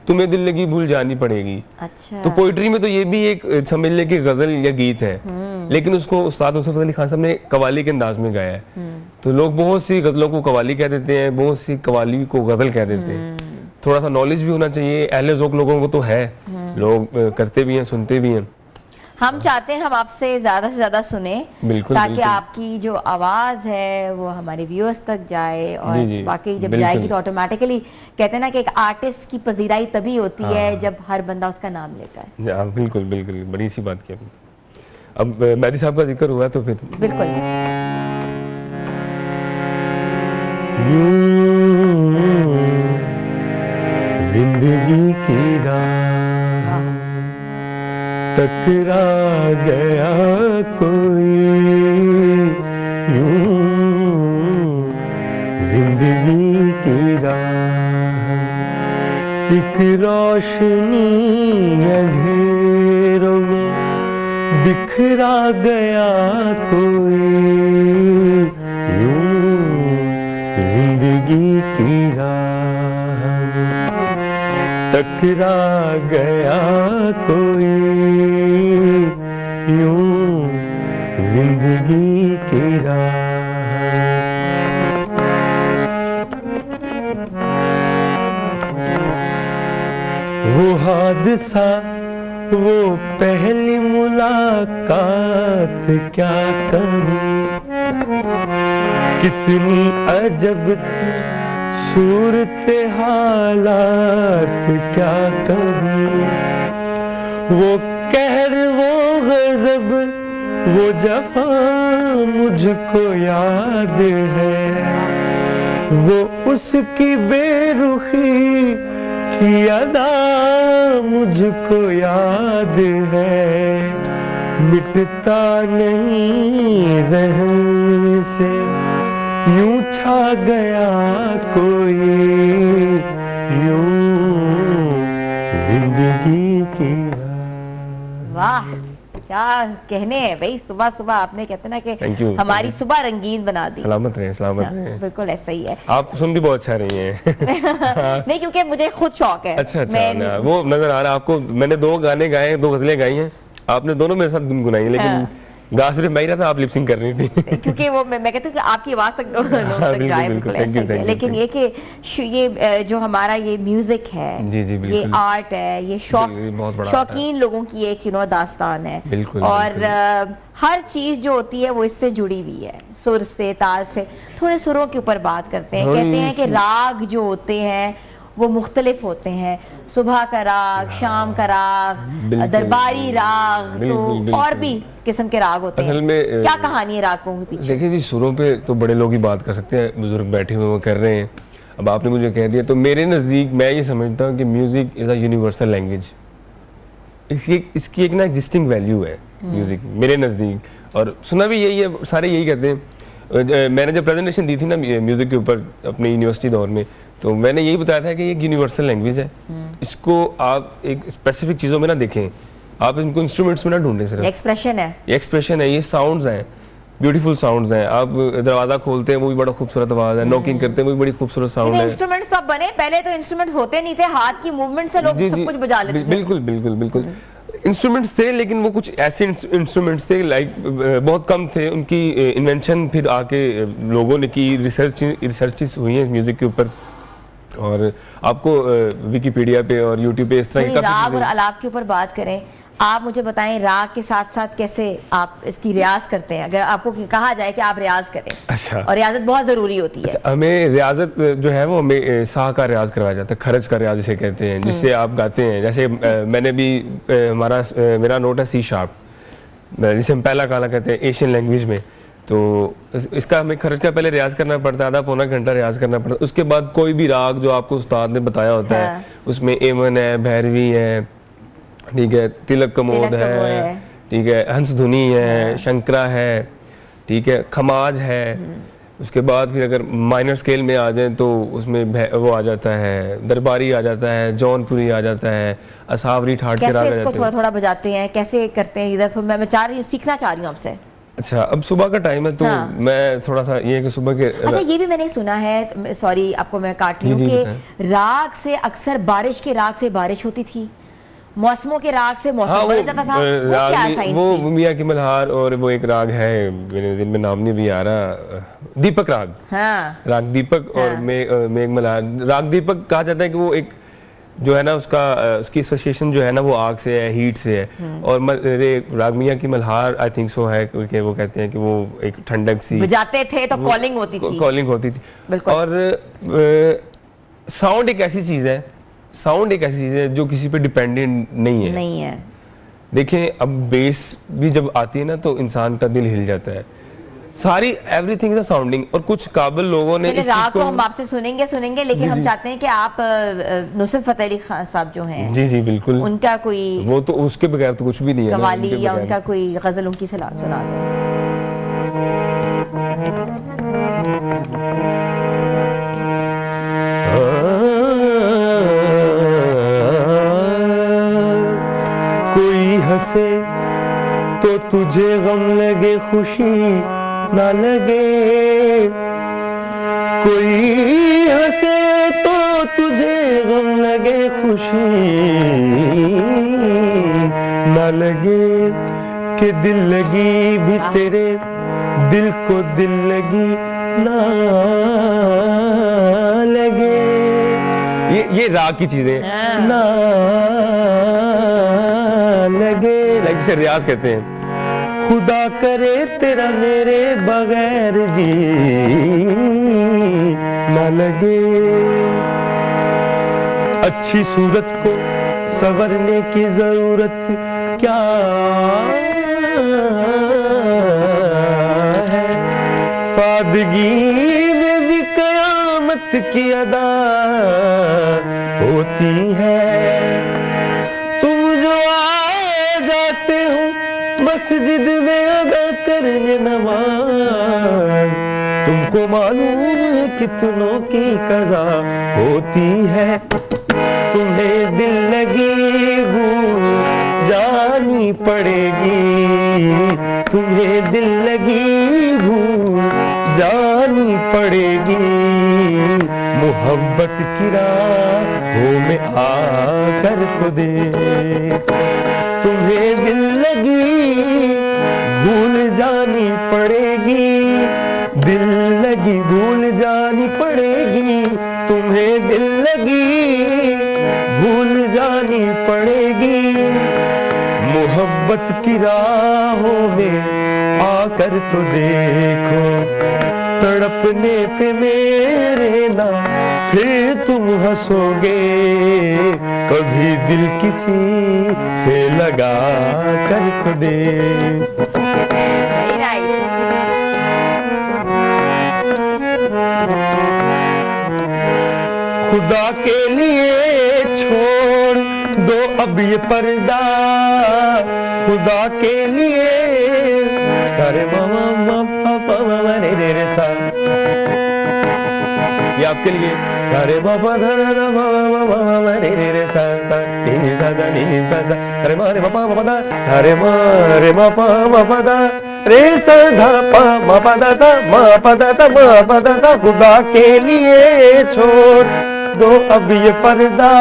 तुम्हें दिल लगी भूल जानी पड़ेगी। अच्छा। तो पोइट्री में तो ये भी एक समझ ले कि गज़ल या गीत है, लेकिन उसको उस्ताद नुसरत फ़तेह अली खान साहब ने कवाली के अंदाज में गाया है। तो लोग बहुत सी गज़लों को कवाली कह देते हैं, बहुत सी कवाली को गज़ल कह देते हैं। थोड़ा सा नॉलेज भी होना चाहिए। अहले ज़ौक़ लोगों को तो है, लोग करते भी हैं, सुनते भी हैं। हम चाहते हैं हम आपसे ज़्यादा से ज़्यादा सुने, बिल्कुल, ताकि बिल्कुल। आपकी जो आवाज़ है वो हमारे व्यूअर्स तक जाए, और जी, बाकी जब बिल्कुल। जाएगी तो ऑटोमेटिकली कहते हैं ना कि एक आर्टिस्ट की पजीराई तभी होती है जब हर बंदा उसका नाम लेता है। हाँ, बिल्कुल बिल्कुल, बड़ी सी बात की आपने। अब मेहदी साहब का जिक्र हुआ तो फिर बिल्कुल जिंदगी की राह टकरा गया कोई, जिंदगी की राह एक रोशनी अंधेरों में बिखरा गया कोई, जिंदगी की राह में टकरा गया कोई, जिंदगी की राह। वो हादसा, वो पहली मुलाकात क्या कहूँ, कितनी अजब थी सूरत हालात क्या कहूँ, वो कहर, वो गजब, वो जफा मुझको याद है, वो उसकी बेरुखी की अदा मुझको याद है, मिटता नहीं ज़हन से यूं छा गया कोई, जिंदगी की राह। वाह, क्या कहने हैं भाई। सुबह सुबह आपने कहते ना Thank कि you. हमारी सुबह रंगीन बना दी। सलामत रहे, सलामत हाँ, रहे। बिल्कुल ऐसा ही है। आप सुन भी बहुत अच्छा रही हैं। नहीं, क्योंकि मुझे खुद शौक है। अच्छा अच्छा, वो नजर आ रहा है आपको। मैंने 2 गाने गाए, 2 गजलें गाई हैं, आपने दोनों मेरे साथ गुनगुनाई, लेकिन हाँ। गा सिर्फ मैं ही रहा था, आप लिपसिंग कर रही थी। क्योंकि वो मैं कहती हूँ कि आपकी आवाज़ तक लोगों तक जाए, बिल्कुल thank ऐसा you, ही है। thank you, लेकिन ये कि ये जो हमारा ये म्यूजिक है, जी, जी, ये बिल्कुल। आर्ट है, ये शौक, ये बहुत बड़ा शौकीन लोगों की एक दास्तान है। बिल्कुल, और बिल्कुल। हर चीज़ जो होती है वो इससे जुड़ी हुई है, सुर से, ताल से। थोड़े सुरों के ऊपर बात करते हैं। कहते हैं कि राग जो होते हैं वो मुख्तलिफ होते हैं, सुबह का राग, शाम का राग, दरबारी राग, तो और भी किस्म के राग होते असल हैं। में क्या कहानी है रागों के पीछे? देखिए जी, सुरों पे तो बड़े लोग ही बात कर सकते हैं, बुजुर्ग बैठे हुए वो कर रहे हैं। अब आपने मुझे कह दिया, तो मेरे नज़दीक मैं ये समझता हूँ कि music is a universal language. इसकी एक ना एग्जिस्टिंग वैल्यू है म्यूज़िक मेरे नज़दीक, और सुना भी यही है, सारे यही कहते हैं। मैंने जब प्रेजेंटेशन दी थी ना म्यूज़िक के ऊपर अपने यूनिवर्सिटी दौर में, तो मैंने यही बताया था कि ये एक यूनिवर्सल लैंग्वेज है। इसको आप एक स्पेसिफिक चीज़ों में ना देखें, आप इनको इंस्ट्रूमेंट्स में ना ढूंढें, सिर्फ एक्सप्रेशन है, ये एक्सप्रेशन है, ये साउंड्स हैं, ब्यूटीफुल साउंड्स हैं। आप दरवाज़ा खोलते हैं वो भी बड़ा खूबसूरत आवाज़ है, नॉकिंग करते हैं वो भी बड़ी खूबसूरत साउंड है। इंस्ट्रूमेंट्स तो अब बने, पहले तो इंस्ट्रूमेंट्स होते नहीं थे, हाथ की मूवमेंट से लोग सब कुछ बजा लेते थे। बिल्कुल बिल्कुल बिल्कुल इंस्ट्रूमेंट्स थे, लेकिन वो कुछ ऐसे इंस्ट्रूमेंट्स थे लाइक बहुत कम थे। उनकी इन्वेंशन फिर आके लोगों ने की, रिसर्चेस हुई हैं म्यूज़िक के ऊपर, और आपको विकिपीडिया पे और यूट्यूब पे इस तरह की राग और अलाप के ऊपर बात करें। आप मुझे बताएं, राग के साथ साथ कैसे आप इसकी रियाज करते हैं? अगर आपको कहा जाए कि आप रियाज करें, अच्छा, और रियाजत बहुत ज़रूरी होती है। अच्छा, हमें रियाजत जो है वो हमें सा का रियाज करवाया जाता है, खरज का रियाज जिसे कहते हैं, जिससे आप गाते हैं। जैसे मैंने भी मेरा नोट है सी शार्प, जिसे हम पहला काला कहते हैं एशियन लैंग्वेज में। तो इसका हमें खरज का पहले रियाज करना पड़ता है, आधा पौना घंटा रियाज करना पड़ता है। उसके बाद कोई भी राग जो आपको उस्ताद ने बताया होता है, उसमें एमन है, भैरवी है, ठीक है, तिलक कमोद है, ठीक है, हंस धुनी है, शंकरा है, ठीक है, खमाज है। उसके बाद फिर अगर माइनर स्केल में आ जाए तो उसमें वो आ जाता है, दरबारी आ जाता है, जौनपुरी आ जाता है, असावरी ठाट के राग आ जाते हैं। थोड़ा थोड़ा बजाते हैं, कैसे करते हैं? इधर तो मैं चाह रही हूँ, सीखना चाह रही हूँ आपसे। अच्छा, अब सुबह का टाइम है तो मैं थोड़ा सा ये है कि सुबह के, अच्छा, ये भी मैंने सुना है, सॉरी आपको मैं काट रही हूँ, कि राग से अक्सर बारिश के राग से बारिश होती थी, मौसमों के राग से मौसम बदल जाता था, वो क्या साइंस थी? वो मियां की मल्हार, और वो एक राग है मेरे दिल में नाम नहीं भी आ रहा, दीपक राग। हाँ। राग दीपक और मेघ मल्हार। राग दीपक कहा जाता है कि वो एक जो है ना उसकी एसोसिएशन जो है ना वो आग से है, हीट से है। और राग मियां की मल्हार आई थिंक सो है कि वो कहते हैं कि वो एक ठंडक सी बजाते थे तो कॉलिंग होती थी। कॉलिंग होती थी। और साउंड एक ऐसी चीज है, साउंड एक ऐसी चीज है जो किसी पे डिपेंडेंट नहीं है। देखें अब बेस भी जब आती है ना तो इंसान का दिल हिल जाता है। सारी एवरीथिंग इज साउंडिंग। और कुछ काबिल लोगों ने इस राग तो हम आपसे सुनेंगे लेकिन हम चाहते हैं कि आप नुसरत फतेह अली खान साहब जो हैं, जी बिल्कुल, उनका कोई वो तो उसके बगैर तो कुछ भी नहीं है, कवाली या उनका कोई गजल उनकी सुना दें। कोई हंसे तो तुझे गम लगे, खुशी ना लगे। कोई हंसे तो तुझे गम लगे, खुशी ना लगे। कि दिल लगी भी तेरे दिल को दिल लगी ना लगे। ये राग की चीजें ना लगे, लाइक से रियाज कहते हैं। खुदा करे तेरा मेरे बगैर जी ना लगे। अच्छी सूरत को संवरने की जरूरत क्या है। सादगी में भी कयामत की अदा होती है। तुम जो आ जाते हो मस्जिद में अदा करने नमाज, तुमको मालूम है कितनों की कज़ा होती है। तुम्हें दिल लगी भूल जानी पड़ेगी, तुम्हें दिल लगी भूल जानी पड़ेगी। मोहब्बत की राहों में आकर तो दे। तुम्हें दिल लगी भूल जानी पड़ेगी, दिल लगी भूल जानी पड़ेगी। तुम्हें दिल लगी भूल जानी पड़ेगी। मोहब्बत की राहों में आकर तो देखो। तड़पने पे मेरे ना फिर तुम हंसोगे। कभी दिल किसी से लगा कर तो दे। खुदा के लिए छोड़ दो अब ये पर्दा, खुदा के लिए सारे मामा पापा मामा रे सा, ये आपके लिए सारे बाबा धा मामा रे सा सा नी सा सा नी सा सा सारे मारे पापा पापा दा सारे मारे पापा पापा दा रे सा धा पा मा पा दा सा मा पा दा सा मा पा दा सा। खुदा के लिए छोड़ दो अब ये पर्दा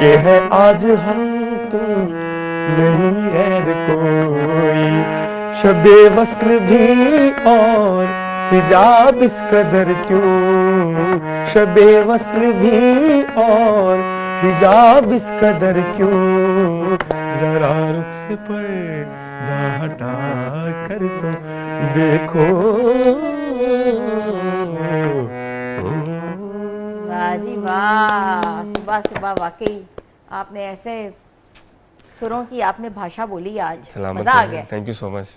के है आज हम तुम नहीं गैर कोई। शबे वस्ल भी और हिजाब इस कदर क्यों, शबे वस्ल भी और हिजाब इस कदर क्यों। जरा रुख से पर्दा हटा कर तो देखो। वाह जी वाह, सुबह सुबह वाकई आपने ऐसे सुरों की आपने भाषा बोली आज, मजा आ गया। Thank you so much,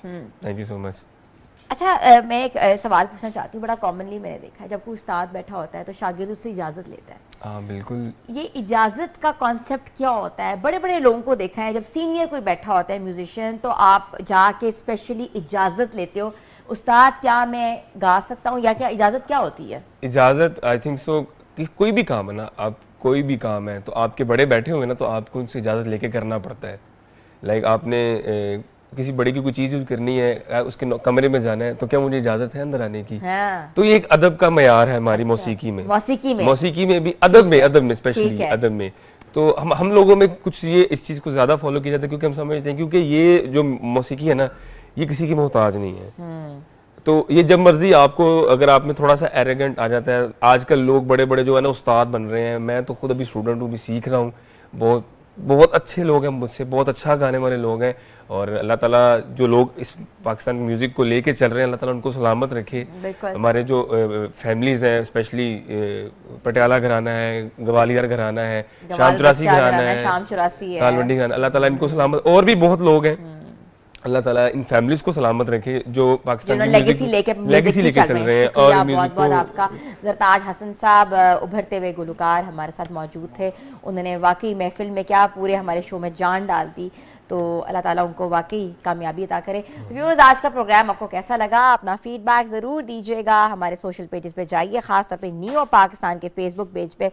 thank you so much. अच्छा मैं एक सवाल पूछना चाहती हूँ। बड़ा कॉमनली मैंने देखा है जब कोई उस्ताद बैठा होता है तो शागिर्द उससे इजाज़त लेता है। हाँ बिल्कुल। ये इजाज़त का कॉन्सेप्ट क्या होता है? बड़े बड़े लोगों को देखा है जब सीनियर कोई बैठा होता है म्यूजिशियन तो आप जाके स्पेशली इजाज़त लेते हो, उस्ताद क्या मैं गा सकता हूँ, या क्या इजाज़त क्या होती है? इजाज़त आई थिंक सो कि कोई भी काम है ना, आप कोई भी काम है तो आपके बड़े बैठे हुए ना तो आपको उनसे इजाज़त लेके करना पड़ता है। लाइक आपने किसी बड़े की कोई चीज़ यूज़ करनी है, उसके कमरे में जाना है तो क्या मुझे इजाज़त है अंदर आने की? हाँ। तो ये एक अदब का मयार है हमारी मौसीकी में। मौसीकी में भी अदब में स्पेशली अदब में तो हम लोगों में कुछ ये इस चीज़ को ज़्यादा फॉलो किया जाता है, क्योंकि हम समझते हैं क्योंकि ये जो मौसीकी है ना, ये किसी की मोहताज नहीं है। तो ये जब मर्जी आपको, अगर आप में थोड़ा सा एरोगेंट आ जाता है, आजकल लोग बड़े बड़े जो है ना उस्ताद बन रहे हैं, मैं तो खुद अभी स्टूडेंट हूँ, भी सीख रहा हूँ, बहुत बहुत अच्छे लोग हैं मुझसे, बहुत अच्छा गाने वाले लोग हैं, और अल्लाह ताला जो लोग इस पाकिस्तान म्यूज़िक को लेके चल रहे हैं, अल्लाह ताला उनको सलामत रखे। हमारे जो फैमिलीज़ हैं, स्पेशली पटियाला घराना है, ग्वालियर घराना है, शाम चौरासी घराना है, तालवंडी घराना, अल्लाह ताला इनको सलामत, और भी बहुत लोग हैं, अल्लाह ताला इन फैमिलीज को सलामत रखे जो पाकिस्तान की लेगेसी लेके चल रहे हैं। और बहुत बहुत आपका। ज़रताज हसन साहब उभरते हुए गुलकार हमारे साथ मौजूद थे, उन्होंने वाकई महफिल में क्या पूरे हमारे शो में जान डाल दी, तो अल्लाह ताला उनको वाकई कामयाबी अता करे। व्यूअर्स, आज का प्रोग्राम आपको कैसा लगा, अपना फीडबैक ज़रूर दीजिएगा, हमारे सोशल पेजेस पे जाइए, ख़ासतौर पे नियो पाकिस्तान के फेसबुक पेज पे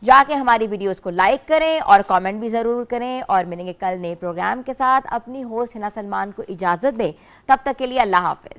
जाके हमारी वीडियोस को लाइक करें और कमेंट भी ज़रूर करें, और मिलेंगे कल नए प्रोग्राम के साथ। अपनी होस्ट हिना सलमान को इजाज़त दें, तब तक के लिए अल्लाह हाफ़िज़।